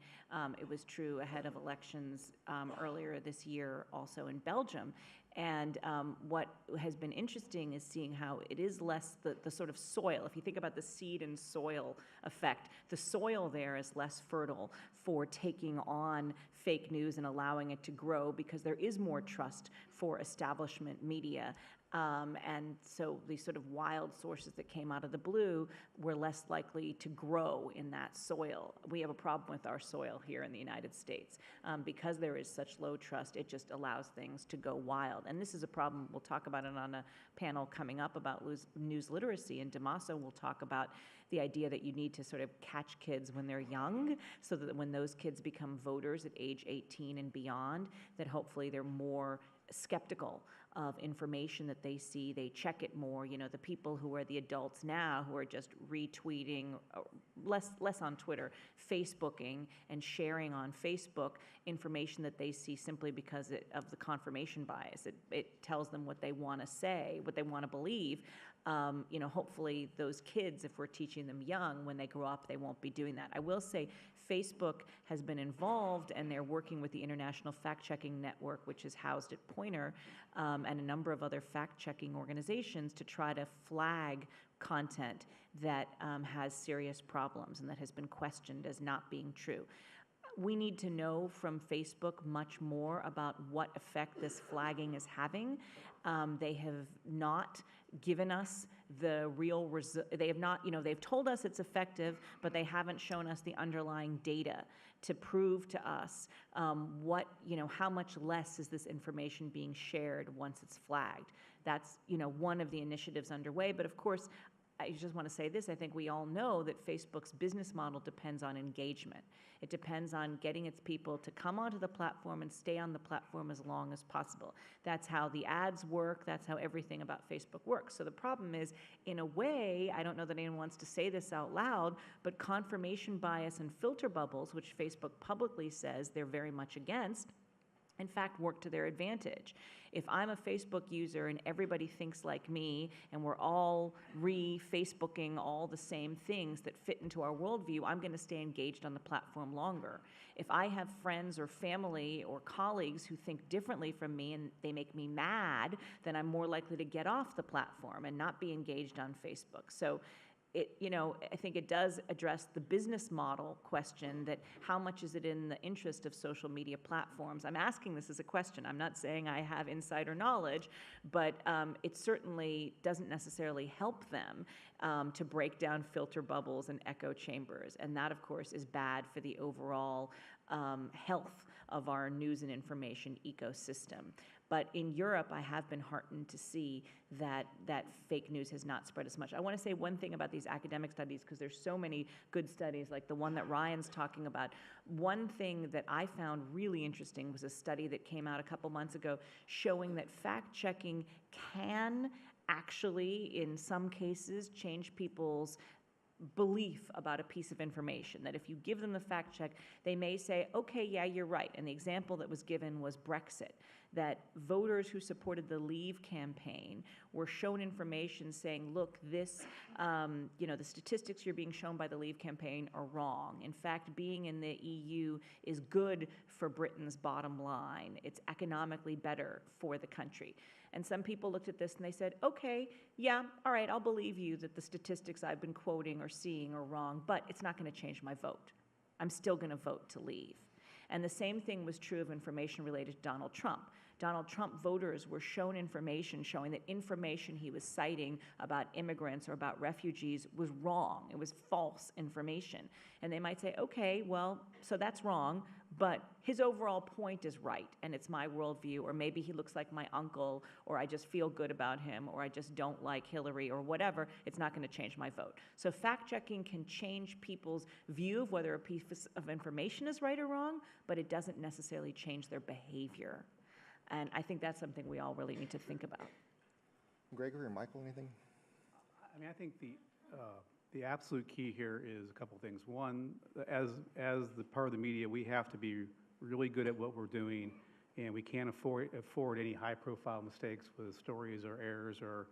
It was true ahead of elections earlier this year, also in Belgium. And what has been interesting is seeing how it is less the sort of soil. If you think about the seed and soil effect, the soil there is less fertile for taking on fake news and allowing it to grow because there is more trust for establishment media. And so these sort of wild sources that came out of the blue were less likely to grow in that soil. We have a problem with our soil here in the United States. Because there is such low trust, it just allows things to go wild. And this is a problem, we'll talk about it on a panel coming up about news literacy, and Damaso will talk about the idea that you need to sort of catch kids when they're young, so that when those kids become voters at age 18 and beyond, that hopefully they're more skeptical of information that they see, they check it more. The people who are the adults now who are just retweeting, less on Twitter, Facebooking and sharing on Facebook information that they see simply because of the confirmation bias. It tells them what they want to say, what they want to believe. Hopefully those kids, if we're teaching them young, when they grow up, they won't be doing that. I will say Facebook has been involved, and they're working with the International Fact-Checking Network, which is housed at Poynter, and a number of other fact-checking organizations to try to flag content that has serious problems and that has been questioned as not being true. We need to know from Facebook much more about what effect this flagging is having. They have not given us the real they have not, they've told us it's effective, but they haven't shown us the underlying data to prove to us how much less is this information being shared once it's flagged. That's, one of the initiatives underway, but of course, I just want to say this, I think we all know that Facebook's business model depends on engagement. It depends on getting its people to come onto the platform and stay on the platform as long as possible. That's how the ads work, that's how everything about Facebook works. So the problem is, in a way, I don't know that anyone wants to say this out loud, but confirmation bias and filter bubbles, which Facebook publicly says they're very much against, in fact, work to their advantage. If I'm a Facebook user and everybody thinks like me and we're all re-Facebooking all the same things that fit into our worldview, I'm going to stay engaged on the platform longer. If I have friends or family or colleagues who think differently from me and they make me mad, then I'm more likely to get off the platform and not be engaged on Facebook. So I think it does address the business model question, that how much is it in the interest of social media platforms? I'm asking this as a question. I'm not saying I have insider knowledge, but it certainly doesn't necessarily help them to break down filter bubbles and echo chambers. And that, of course, is bad for the overall health of our news and information ecosystem. But in Europe, I have been heartened to see that fake news has not spread as much. I want to say one thing about these academic studies, because there's so many good studies, like the one that Ryan's talking about. One thing that I found really interesting was a study that came out a couple months ago showing that fact-checking can actually, in some cases, change people's belief about a piece of information, that if you give them the fact check, they may say, okay, yeah, you're right. And the example that was given was Brexit, that voters who supported the Leave campaign were shown information saying, look, this, the statistics you're being shown by the Leave campaign are wrong. In fact, being in the EU is good for Britain's bottom line. It's economically better for the country. And some people looked at this and they said, okay, yeah, all right, I'll believe you that the statistics I've been quoting or seeing are wrong, but it's not going to change my vote. I'm still going to vote to leave. And the same thing was true of information related to Donald Trump. Donald Trump voters were shown information showing that information he was citing about immigrants or about refugees was wrong. It was false information. And they might say, okay, well, so that's wrong, but his overall point is right, and it's my worldview, or maybe he looks like my uncle, or I just feel good about him, or I just don't like Hillary, or whatever. It's not going to change my vote. So fact-checking can change people's view of whether a piece of information is right or wrong, but it doesn't necessarily change their behavior. And I think that's something we all really need to think about. Gregory or Michael, anything? I mean, I think the absolute key here is a couple things. One, as the part of the media, we have to be really good at what we're doing, and we can't afford any high-profile mistakes with stories or errors or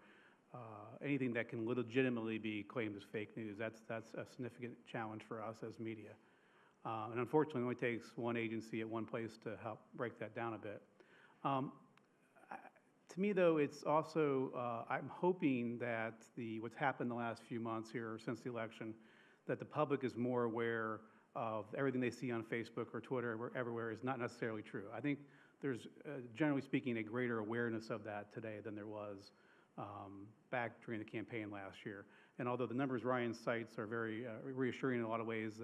anything that can legitimately be claimed as fake news. That's a significant challenge for us as media. And unfortunately, it only takes one agency at one place to help break that down a bit. To me, though, it's also, I'm hoping that what's happened the last few months here since the election, that the public is more aware of everything they see on Facebook or Twitter or everywhere is not necessarily true. I think there's, generally speaking, a greater awareness of that today than there was back during the campaign last year. And although the numbers Ryan cites are very reassuring in a lot of ways,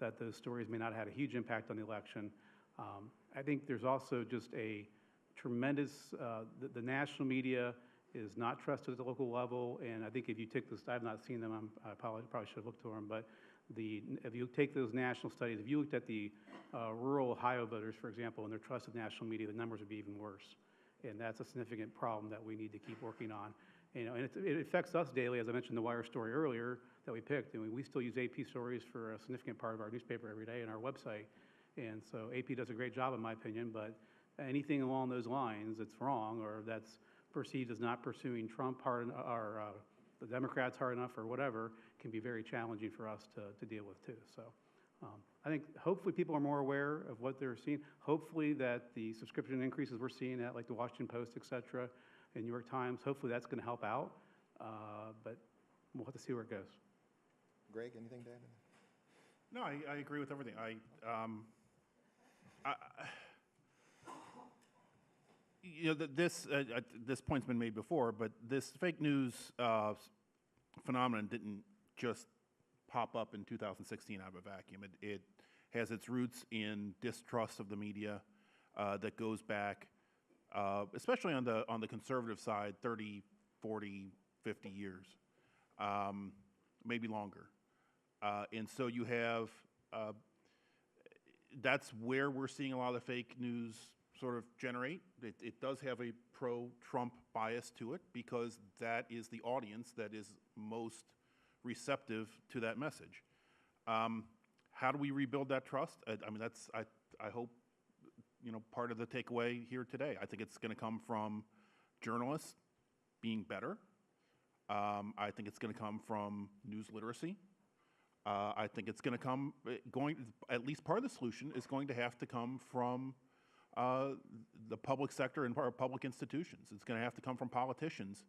that those stories may not have had a huge impact on the election, I think there's also just a tremendous, the national media is not trusted at the local level, and I think if you take this, I've not seen them, I probably should have looked to them, but if you take those national studies, if you looked at the rural Ohio voters, for example, and their trust of national media, the numbers would be even worse, and that's a significant problem that we need to keep working on. And it affects us daily, as I mentioned the Wire story earlier that we picked. I mean, we still use AP stories for a significant part of our newspaper every day and our website, and so AP does a great job, in my opinion, but anything along those lines that's wrong or that's perceived as not pursuing Trump hard or the Democrats hard enough or whatever can be very challenging for us to deal with too. So I think hopefully people are more aware of what they're seeing. Hopefully that the subscription increases we're seeing at like the Washington Post, et cetera, and New York Times, hopefully that's going to help out, but we'll have to see where it goes. Greg, anything to add? No, I agree with everything. This point's been made before, but this fake news phenomenon didn't just pop up in 2016 out of a vacuum. It has its roots in distrust of the media that goes back, especially on the conservative side, 30, 40, 50 years, maybe longer. And so you have, that's where we're seeing a lot of the fake news sort of generate. It does have a pro-Trump bias to it because that is the audience that is most receptive to that message. How do we rebuild that trust? I mean, that's, I hope, part of the takeaway here today. I think it's going to come from journalists being better. I think it's going to come from news literacy. I think it's going to come, at least part of the solution is going to have to come from the public sector and public institutions. It's going to have to come from politicians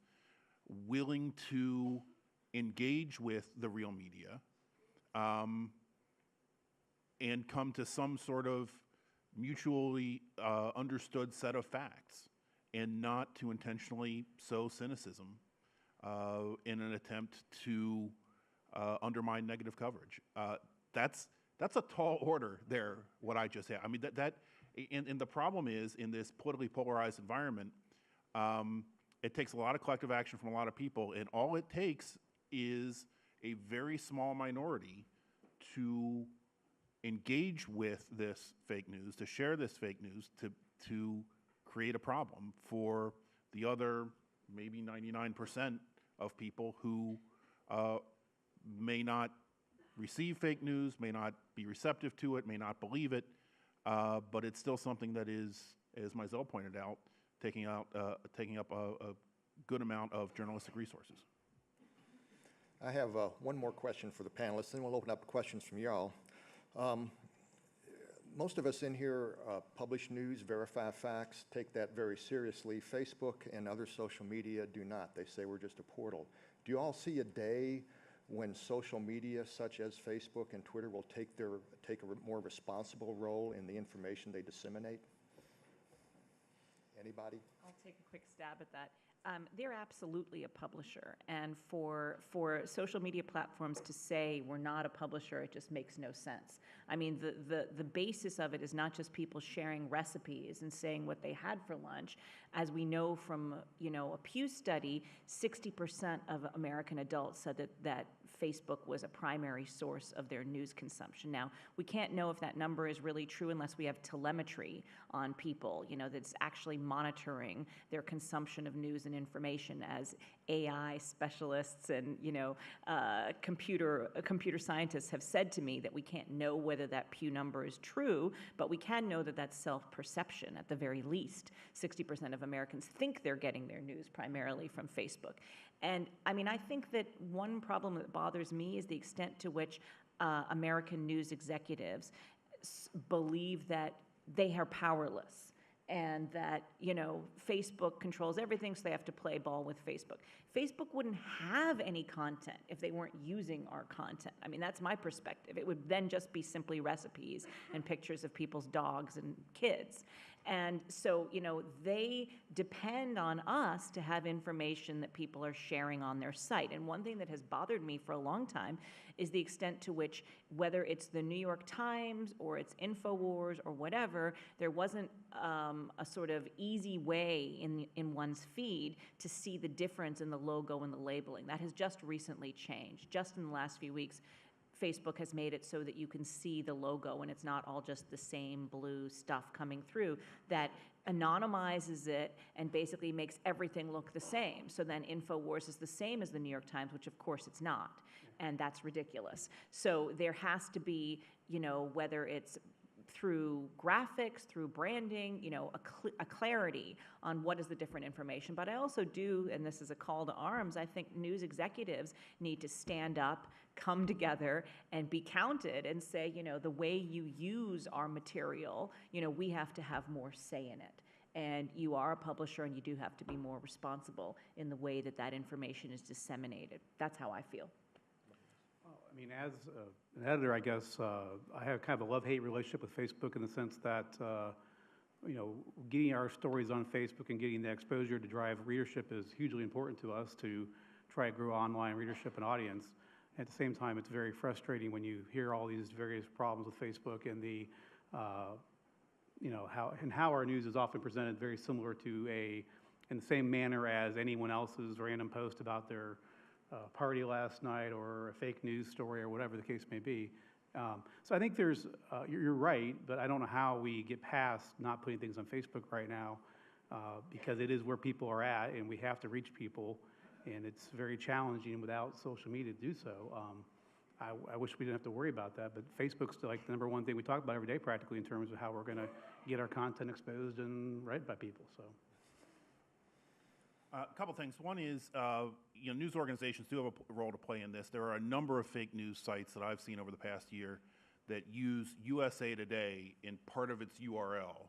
willing to engage with the real media and come to some sort of mutually understood set of facts and not to intentionally sow cynicism in an attempt to undermine negative coverage. That's a tall order there, what I just said. I mean, and the problem is, in this politically polarized environment, it takes a lot of collective action from a lot of people, and all it takes is a very small minority to engage with this fake news, to share this fake news, to create a problem for the other maybe 99% of people who may not receive fake news, may not be receptive to it, may not believe it, but it's still something that is, as Mizell pointed out, taking up a good amount of journalistic resources. I have one more question for the panelists, then we'll open up questions from y'all. Most of us in here publish news, verify facts, take that very seriously. Facebook and other social media do not. They say we're just a portal. Do you all see a day when social media such as Facebook and Twitter will take a more responsible role in the information they disseminate? Anybody? I'll take a quick stab at that. They're absolutely a publisher, and for social media platforms to say we're not a publisher, it just makes no sense. I mean, the basis of it is not just people sharing recipes and saying what they had for lunch. As we know from, a Pew study, 60% of American adults said that Facebook was a primary source of their news consumption. Now, we can't know if that number is really true unless we have telemetry on people, that's actually monitoring their consumption of news and information, as AI specialists and, computer scientists have said to me that we can't know whether that Pew number is true, but we can know that that's self-perception at the very least. 60% of Americans think they're getting their news primarily from Facebook. And I mean, I think that one problem that bothers me is the extent to which American news executives believe that they are powerless and that, Facebook controls everything, so they have to play ball with Facebook. Facebook wouldn't have any content if they weren't using our content. I mean, that's my perspective. It would then just be simply recipes and pictures of people's dogs and kids. And so, they depend on us to have information that people are sharing on their site. And one thing that has bothered me for a long time is the extent to which, whether it's the New York Times or it's InfoWars or whatever, there wasn't a sort of easy way in one's feed to see the difference in the logo and the labeling. That has just recently changed. Just in the last few weeks, Facebook has made it so that you can see the logo and it's not all just the same blue stuff coming through, that anonymizes it and basically makes everything look the same. So then InfoWars is the same as the New York Times, which of course it's not, and that's ridiculous. So there has to be, whether it's through graphics, through branding, a clarity on what is the different information. But I also do, and this is a call to arms, I think news executives need to stand up, come together, and be counted and say, the way you use our material, we have to have more say in it. And you are a publisher, and you do have to be more responsible in the way that information is disseminated. That's how I feel. I mean, as an editor, I guess I have kind of a love-hate relationship with Facebook in the sense that, getting our stories on Facebook and getting the exposure to drive readership is hugely important to us to try to grow online readership and audience. At the same time, it's very frustrating when you hear all these various problems with Facebook and the, how our news is often presented very similar to in the same manner as anyone else's random post about their party last night or a fake news story or whatever the case may be. So I think you're right, but I don't know how we get past not putting things on Facebook right now because it is where people are at and we have to reach people, and it's very challenging without social media to do so. I wish we didn't have to worry about that, but Facebook's like the number one thing we talk about every day practically in terms of how we're going to get our content exposed and read by people. So. A couple things. One is, news organizations do have a role to play in this. There are a number of fake news sites that I've seen over the past year that use USA Today in part of its URL.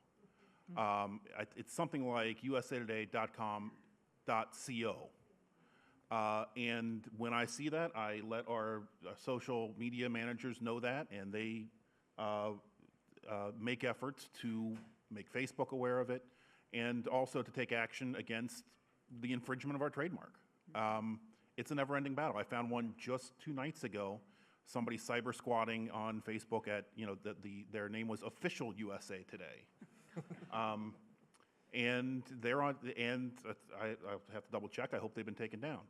It's something like usatoday.com.co. And when I see that, I let our social media managers know that, and they make efforts to make Facebook aware of it and also to take action against the infringement of our trademark. It's a never-ending battle. I found one just 2 nights ago. Somebody cyber squatting on Facebook at, their name was Official USA Today. And they're on, and I have to double check. I hope they've been taken down.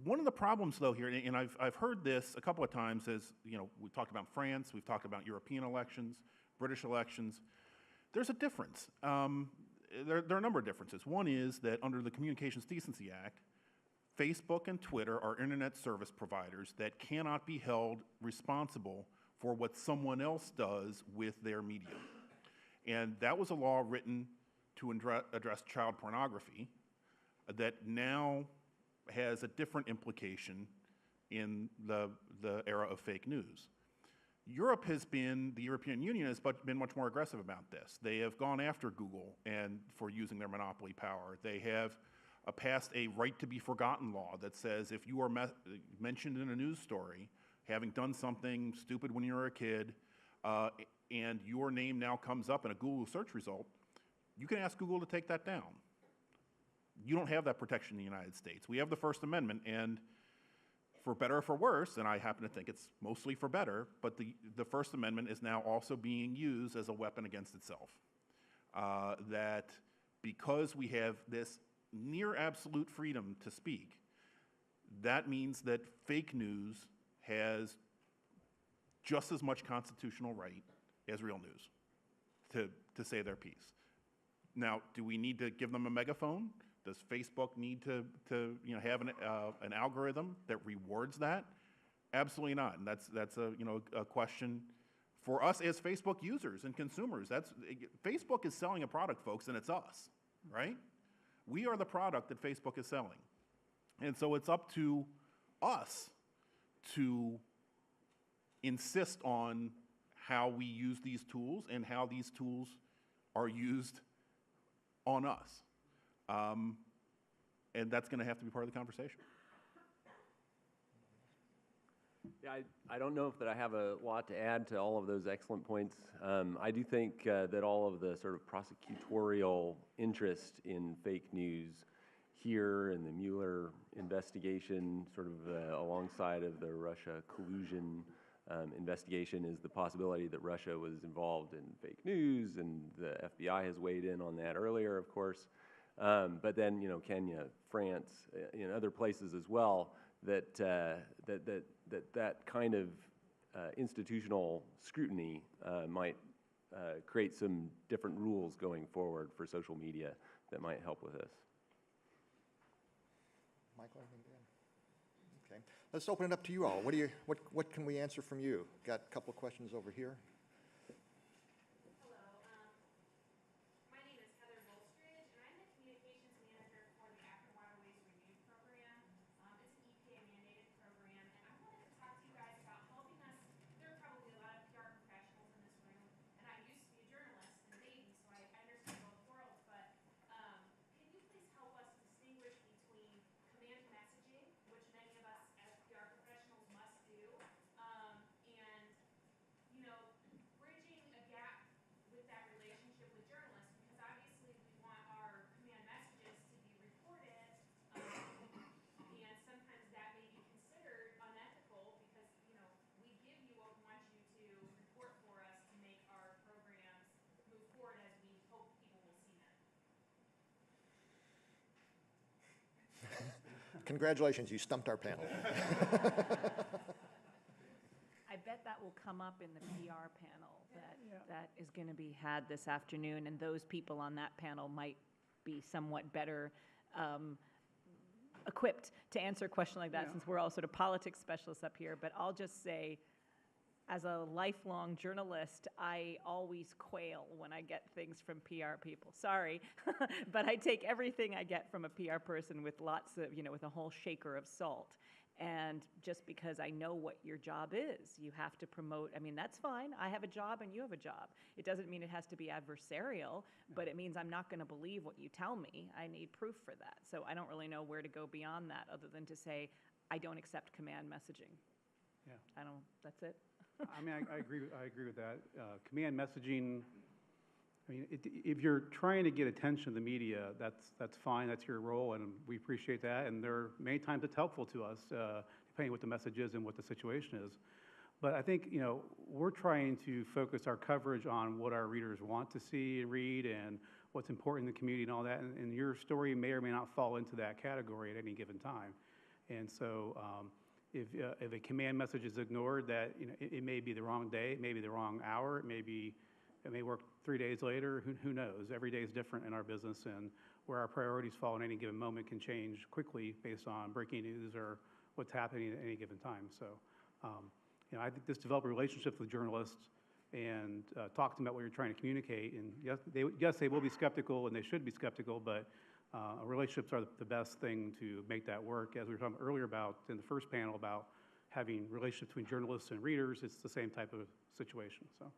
One of the problems, though, here, and I've heard this a couple of times, is, we talked about France, we've talked about European elections, British elections. There's a difference. there are a number of differences. One is that under the Communications Decency Act, Facebook and Twitter are internet service providers that cannot be held responsible for what someone else does with their media. And that was a law written to address child pornography that now has a different implication in the era of fake news. Europe has been, the European Union has been much more aggressive about this. They have gone after Google and for using their monopoly power. They have passed a right to be forgotten law that says if you are mentioned in a news story, having done something stupid when you were a kid, and your name now comes up in a Google search result, you can ask Google to take that down. You don't have that protection in the United States. We have the First Amendment, and for better or for worse, and I happen to think it's mostly for better, but the First Amendment is now also being used as a weapon against itself. That because we have this near absolute freedom to speak, that means that fake news has just as much constitutional right as real news to say their piece. Now, do we need to give them a megaphone? Does Facebook need to have an algorithm that rewards that? Absolutely not. And that's a question for us as Facebook users and consumers. Facebook is selling a product, folks, and it's us, right? We are the product that Facebook is selling. And so it's up to us to insist on how we use these tools and how these tools are used on us. And that's going to have to be part of the conversation. Yeah, I don't know if that I have a lot to add to all of those excellent points. I do think that all of the sort of prosecutorial interest in fake news here in the Mueller investigation, sort of alongside of the Russia collusion investigation, is the possibility that Russia was involved in fake news, and the FBI has weighed in on that earlier, of course. But then, Kenya, France, other places as well, that kind of institutional scrutiny might create some different rules going forward for social media that might help with this. Michael, anything to add? Okay, let's open it up to you all. What can we answer from you? Got a couple of questions over here. Congratulations, you stumped our panel. I bet that will come up in the PR panel that is going to be had this afternoon, and those people on that panel might be somewhat better equipped to answer a question like that, since we're all sort of politics specialists up here. But I'll just say, as a lifelong journalist, I always quail when I get things from PR people. Sorry, but I take everything I get from a PR person with lots of, with a whole shaker of salt. And just because I know what your job is, you have to promote. I mean, that's fine. I have a job and you have a job. It doesn't mean it has to be adversarial, but it means I'm not going to believe what you tell me. I need proof for that. So I don't really know where to go beyond that other than to say, I don't accept command messaging. Yeah. That's it. I mean, I agree with that. Command messaging, I mean, if you're trying to get attention to the media, that's fine, that's your role, and we appreciate that. And there are many times it's helpful to us, depending what the message is and what the situation is. But I think, we're trying to focus our coverage on what our readers want to see and read and what's important in the community and all that. And your story may or may not fall into that category at any given time. And so, if a command message is ignored, that it may be the wrong day, it may be the wrong hour, it may be It may work 3 days later, who knows? Every day is different in our business, and where our priorities fall in any given moment can change quickly based on breaking news or what's happening at any given time. So, I think this develop a relationship with journalists and talk to them about what you're trying to communicate. And yes, they will be skeptical, and they should be skeptical, but relationships are the best thing to make that work. As we were talking earlier about in the first panel about having relationships between journalists and readers, it's the same type of situation. So,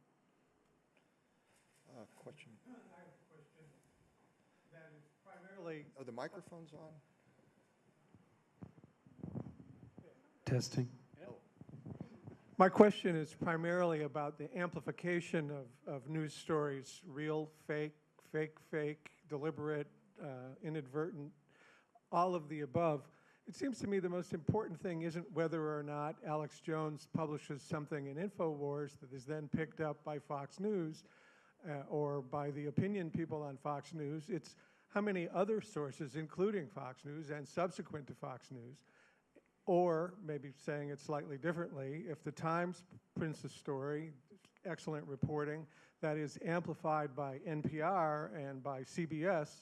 Question. I have a question that is primarily Are the microphones on? testing. My question is primarily about the amplification of news stories, real, fake, deliberate, inadvertent, all of the above. It seems to me the most important thing isn't whether or not Alex Jones publishes something in InfoWars that is then picked up by Fox News or by the opinion people on Fox News. It's how many other sources, including Fox News and subsequent to Fox News, or maybe saying it slightly differently, if the Times prints a story, excellent reporting, that is amplified by NPR and by CBS,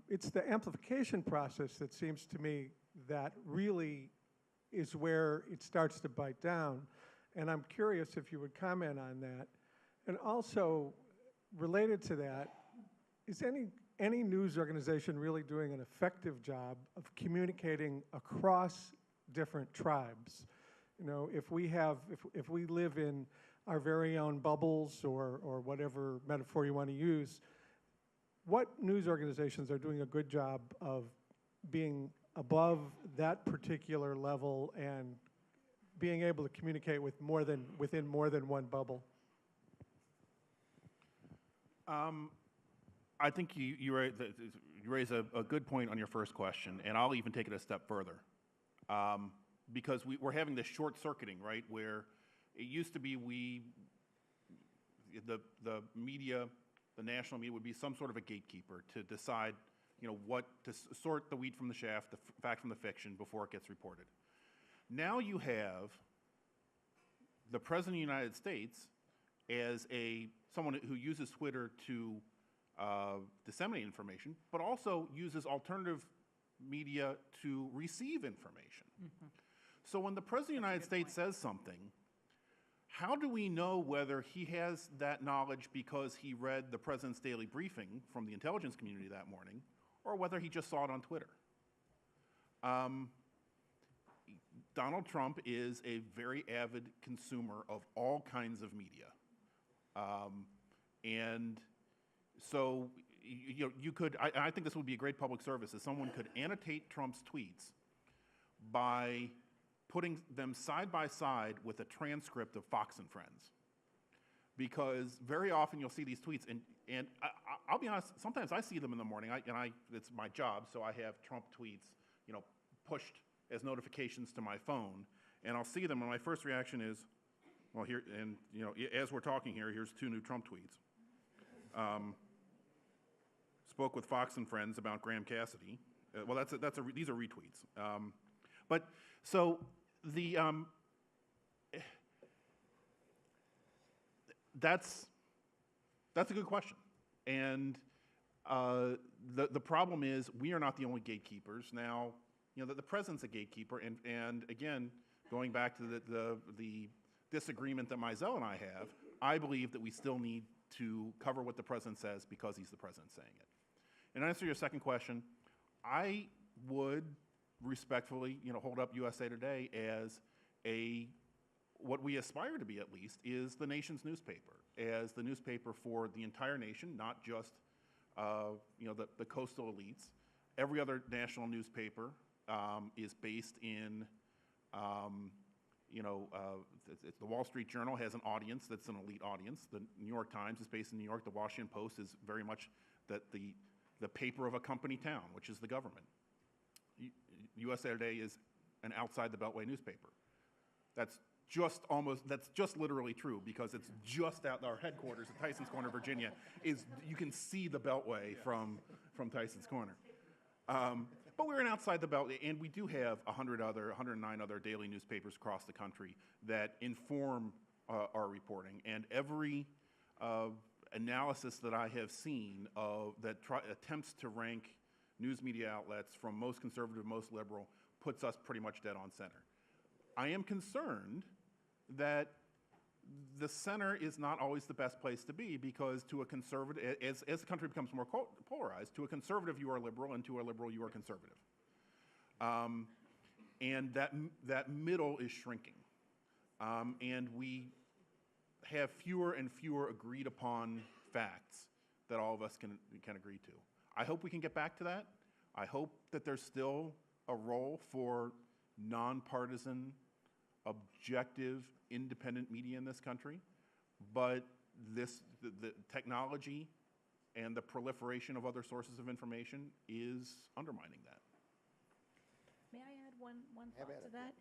it's the amplification process that seems to me that really is where it starts to bite down. And I'm curious if you would comment on that. And also, related to that, is any news organization really doing an effective job of communicating across different tribes? If we live in our very own bubbles or whatever metaphor you want to use, what news organizations are doing a good job of being above that particular level and being able to communicate with within more than one bubble? I think you raise a good point on your first question, and I'll even take it a step further. Because we're having this short-circuiting, right, where it used to be the media, the national media would be some sort of a gatekeeper to decide, what to sort the wheat from the chaff, the fact from the fiction before it gets reported. Now you have the President of the United States as someone who uses Twitter to disseminate information, but also uses alternative media to receive information. Mm-hmm. So when the President of the United States says something, how do we know whether he has that knowledge because he read the President's daily briefing from the intelligence community that morning, or whether he just saw it on Twitter? Donald Trump is a very avid consumer of all kinds of media. And so you could, I think this would be a great public service, if someone could annotate Trump's tweets by putting them side by side with a transcript of Fox and Friends. Because very often you'll see these tweets, and I'll be honest, sometimes I see them in the morning, it's my job, so I have Trump tweets, pushed as notifications to my phone, and I'll see them, and my first reaction is, well, here, and as we're talking here, here's 2 new Trump tweets. Spoke with Fox and Friends about Graham Cassidy. Well, these are retweets. But so that's a good question, and the problem is we are not the only gatekeepers. Now, the president's a gatekeeper, and again, going back to the disagreement that Mizell and I have, I believe that we still need to cover what the president says because he's the president saying it. And to answer your second question, I would respectfully, hold up USA Today as what we aspire to be at least, is the nation's newspaper, as the newspaper for the entire nation, not just, the coastal elites. Every other national newspaper is based in, the Wall Street Journal has an audience that's an elite audience. The New York Times is based in New York. The Washington Post is very much the paper of a company town, which is the government. USA Today is an outside the Beltway newspaper. That's just literally true because it's just out our headquarters at Tyson's Corner, Virginia. You can see the Beltway from Tyson's Corner. But we're an outside the Beltway, and we do have 109 other daily newspapers across the country that inform our reporting. And every analysis that I have seen of that attempts to rank news media outlets from most conservative to most liberal puts us pretty much dead on center. I am concerned that the center is not always the best place to be, because to a conservative, as the country becomes more polarized, to a conservative you are liberal, and to a liberal you are conservative. And that middle is shrinking. And we have fewer and fewer agreed upon facts that all of us can agree to. I hope we can get back to that. I hope that there's still a role for nonpartisan, objective, independent media in this country, but the technology and the proliferation of other sources of information is undermining that. May I add one thought to that?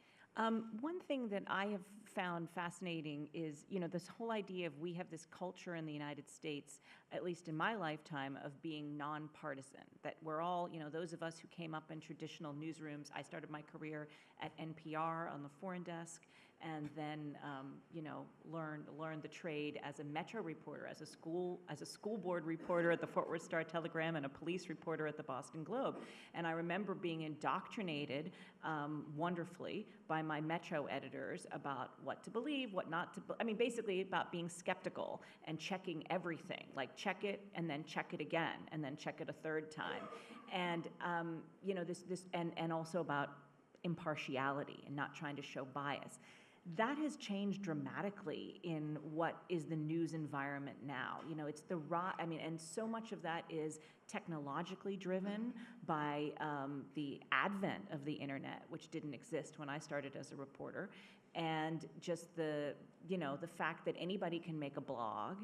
One thing that I have found fascinating is, this whole idea of we have this culture in the United States, at least in my lifetime, of being nonpartisan, that we're all, those of us who came up in traditional newsrooms. I started my career at NPR on the foreign desk, and then, learned the trade as a Metro reporter, as a school board reporter at the Fort Worth Star-Telegram, and a police reporter at the Boston Globe. And I remember being indoctrinated wonderfully by my Metro editors about what to believe, what not to. Basically about being skeptical and checking everything, like check it and then check it again and then check it a third time, and and also about impartiality and not trying to show bias. That has changed dramatically in what is the news environment now. It's the and so much of that is technologically driven by the advent of the internet, which didn't exist when I started as a reporter, and just the fact that anybody can make a blog,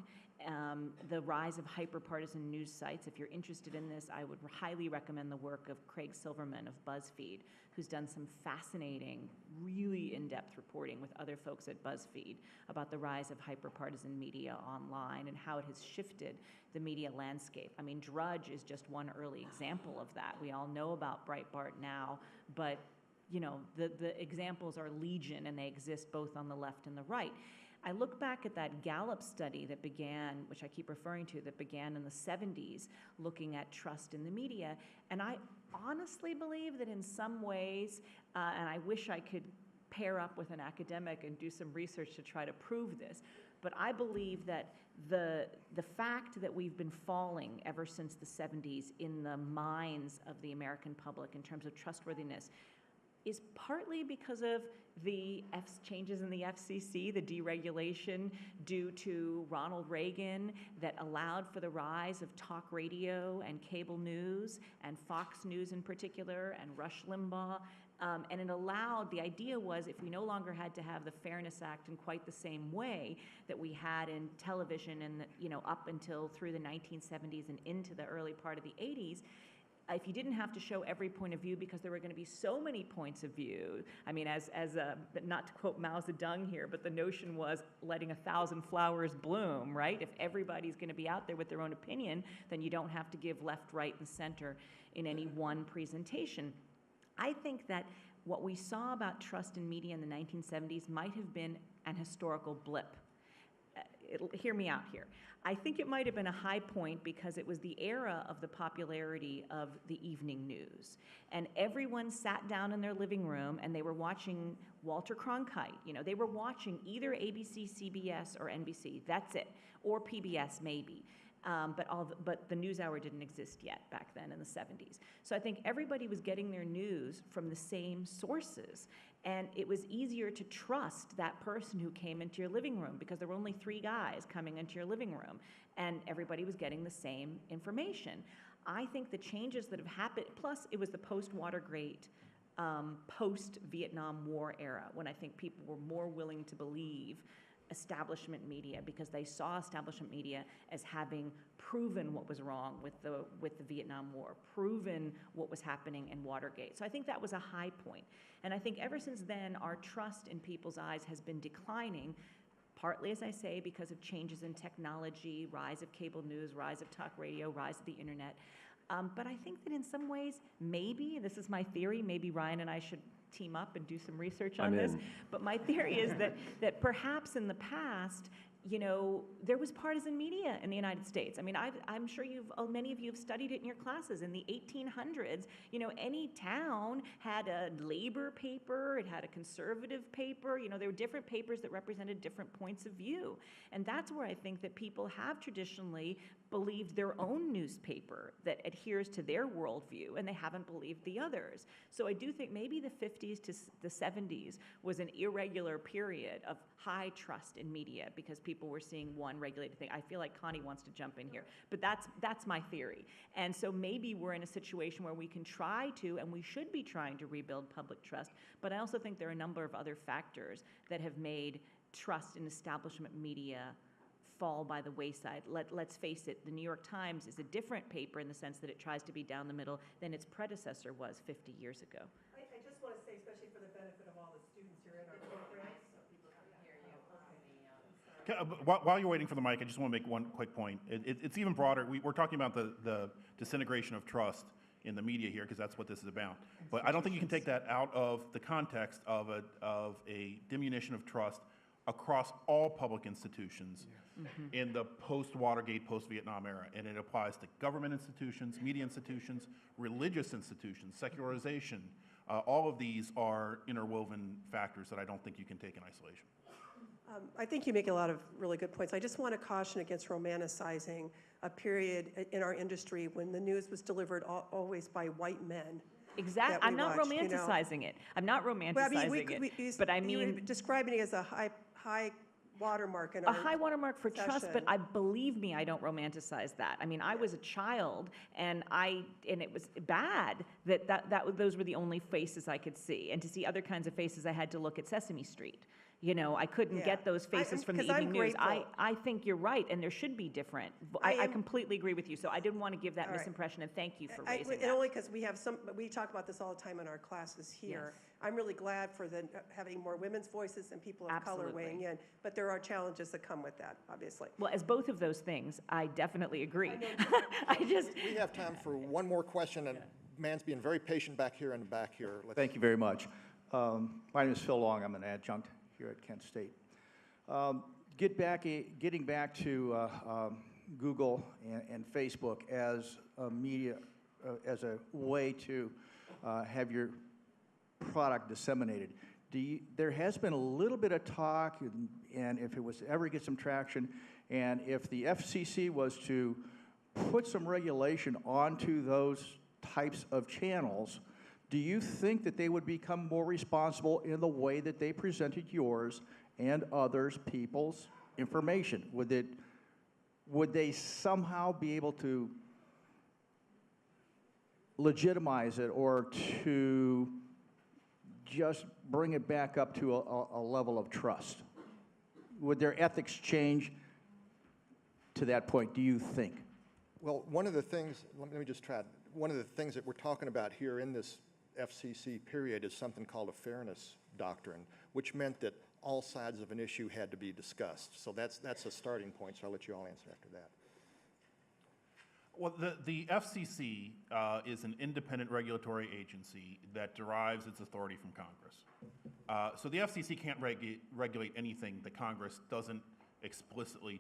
the rise of hyper-partisan news sites. If you're interested in this, I would highly recommend the work of Craig Silverman of BuzzFeed, who's done some fascinating, really in-depth reporting with other folks at BuzzFeed about the rise of hyper-partisan media online and how it has shifted the media landscape. Drudge is just one early example of that. We all know about Breitbart now, but the examples are legion, and they exist both on the left and the right. I look back at that Gallup study that began, which I keep referring to, that began in the 70s, looking at trust in the media, and I honestly believe that in some ways, and I wish I could pair up with an academic and do some research to try to prove this, but I believe that the fact that we've been falling ever since the 70s in the minds of the American public in terms of trustworthiness is partly because of the changes in the FCC, the deregulation due to Ronald Reagan that allowed for the rise of talk radio and cable news and Fox News in particular and Rush Limbaugh. And it allowed, the idea was, if we no longer had to have the Fairness Act in quite the same way that we had in television and up until through the 1970s and into the early part of the 80s, if you didn't have to show every point of view because there were going to be so many points of view. Not to quote Mao Zedong here, but the notion was letting 1,000 flowers bloom, right? If everybody's going to be out there with their own opinion, then you don't have to give left, right, and center in any one presentation. I think that what we saw about trust in media in the 1970s might have been an historical blip. Hear me out here. I think it might have been a high point because it was the era of the popularity of the evening news. And everyone sat down in their living room and they were watching Walter Cronkite. They were watching either ABC, CBS, or NBC. That's it. Or PBS, maybe. But the NewsHour didn't exist yet back then in the 70s. So I think everybody was getting their news from the same sources. And it was easier to trust that person who came into your living room because there were only 3 guys coming into your living room, and everybody was getting the same information. I think the changes that have happened, plus it was the post-Watergate, post-Vietnam War era, when I think people were more willing to believe establishment media because they saw establishment media as having proven what was wrong with the Vietnam War, proven what was happening in Watergate. So I think that was a high point. And I think ever since then, our trust in people's eyes has been declining, partly, as I say, because of changes in technology, rise of cable news, rise of talk radio, rise of the internet. But I think that in some ways, maybe, this is my theory, maybe Ryan and I should team up and do some research on this. But my theory is that perhaps in the past, there was partisan media in the United States. I mean, I'm sure many of you have studied it in your classes. In the 1800s, any town had a labor paper, it had a conservative paper, there were different papers that represented different points of view. And that's where I think that people have traditionally believed their own newspaper that adheres to their worldview, and they haven't believed the others. So I do think maybe the 50s to the 70s was an irregular period of high trust in media because people were seeing one regulated thing. I feel like Connie wants to jump in here, but that's my theory. And so maybe we're in a situation where we can try to, and we should be trying to rebuild public trust, but I also think there are a number of other factors that have made trust in establishment media fall by the wayside. Let's face it, the New York Times is a different paper in the sense that it tries to be down the middle than its predecessor was 50 years ago. I just want to say, especially for the benefit of all the students who are in our programs, so people can hear you. While you're waiting for the mic, I just want to make one quick point. It's even broader. We're talking about the disintegration of trust in the media here because that's what this is about. But I don't think you can take that out of the context of a diminution of trust across all public institutions in the post-Watergate, post-Vietnam era. And it applies to government institutions, media institutions, religious institutions, secularization. All of these are interwoven factors that I don't think you can take in isolation. I think you make a lot of really good points. I just want to caution against romanticizing a period in our industry when the news was delivered always by white men. Exactly. I'm not romanticizing it. I'm not romanticizing it. But I mean, you're describing it as a high watermark in a high watermark for trust, but believe me, I don't romanticize that. I mean, I was a child, and it was bad that those were the only faces I could see, and to see other kinds of faces, I had to look at Sesame Street. I couldn't get those faces from the evening news. I think you're right, and there should be different. I completely agree with you, so I didn't want to give that misimpression, and thank you for raising that. And only because we talk about this all the time in our classes here. Yes. I'm really glad for having more women's voices and people of color weighing in, but there are challenges that come with that, obviously. Well, as both of those things, I definitely agree. We have time for one more question, and Man's being very patient back here in the back here. Thank you very much. My name is Phil Long. I'm an adjunct here at Kent State. Getting back to Google and Facebook as a media, as a way to have your product disseminated. There has been a little bit of talk, and if it was ever get some traction, and if the FCC was to put some regulation onto those types of channels, do you think that they would become more responsible in the way that they presented yours and others people's information? Would they somehow be able to legitimize it or to just bring it back up to a level of trust? Would their ethics change to that point, do you think? Well, one of the things, let me just try, one of the things that we're talking about here in this FCC period is something called a fairness doctrine, which meant that all sides of an issue had to be discussed. So that's a starting point, so I'll let you all answer after that. Well, the FCC is an independent regulatory agency that derives its authority from Congress. So the FCC can't regulate anything that Congress doesn't explicitly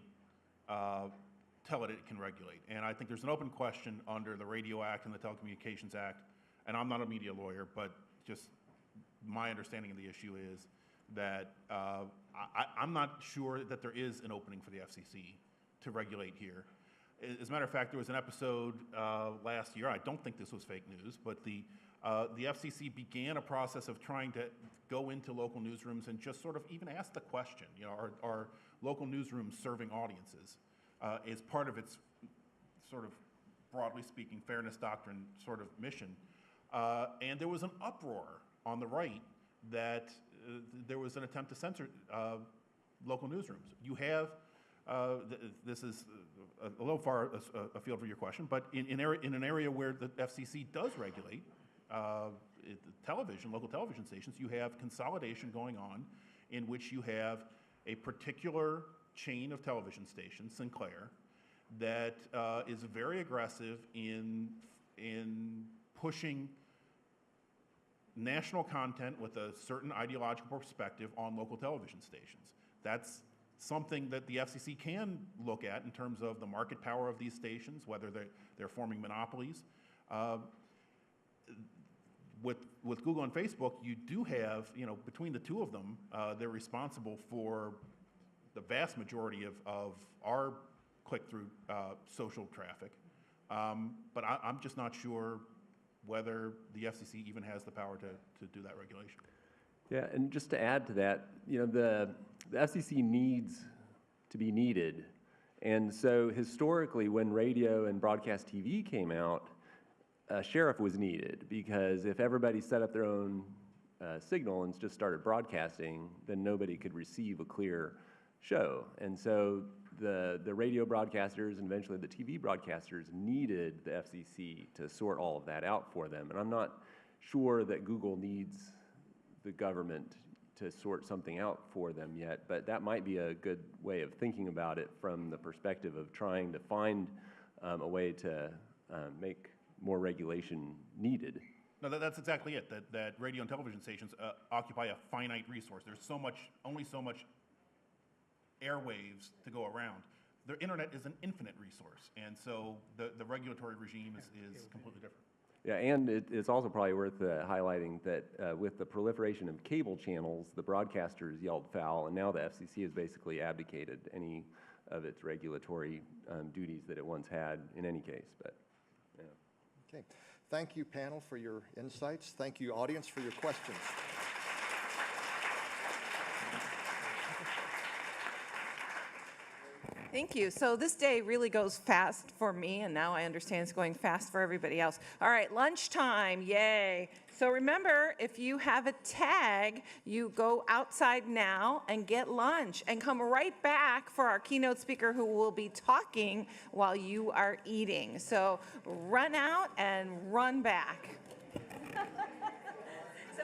tell it can regulate. And I think there's an open question under the Radio Act and the Telecommunications Act, and I'm not a media lawyer, but just my understanding of the issue is that I'm not sure that there is an opening for the FCC to regulate here. As a matter of fact, there was an episode last year, I don't think this was fake news, but the FCC began a process of trying to go into local newsrooms and just sort of even ask the question, are local newsrooms serving audiences as part of its sort of, broadly speaking, fairness doctrine sort of mission. And there was an uproar on the right that there was an attempt to censor local newsrooms. You have, this is a little far afield for your question, but in an area where the FCC does regulate television, local television stations, you have consolidation going on in which you have a particular chain of television stations, Sinclair, that is very aggressive in pushing national content with a certain ideological perspective on local television stations. That's something that the FCC can look at in terms of the market power of these stations, whether they're forming monopolies. With Google and Facebook, you do have, between the two of them, they're responsible for the vast majority of our click-through social traffic. But I'm just not sure whether the FCC even has the power to do that regulation. Yeah, and just to add to that, the FCC needs to be needed. And so historically, when radio and broadcast TV came out, a sheriff was needed, because if everybody set up their own signal and just started broadcasting, then nobody could receive a clear show. And so the radio broadcasters and eventually the TV broadcasters needed the FCC to sort all of that out for them. And I'm not sure that Google needs the government to sort something out for them yet, but that might be a good way of thinking about it from the perspective of trying to find a way to make more regulation needed. No, that's exactly it, that radio and television stations occupy a finite resource. There's only so much airwaves to go around. The internet is an infinite resource, and so the regulatory regime is completely different. Yeah, and it's also probably worth highlighting that with the proliferation of cable channels, the broadcasters yelled foul, and now the FCC has basically abdicated any of its regulatory duties that it once had in any case. But yeah. Okay. Thank you, panel, for your insights. Thank you, audience, for your questions. Thank you. So this day really goes fast for me, and now I understand it's going fast for everybody else. All right, lunchtime, yay. So remember, if you have a tag, you go outside now and get lunch and come right back for our keynote speaker who will be talking while you are eating. So run out and run back. So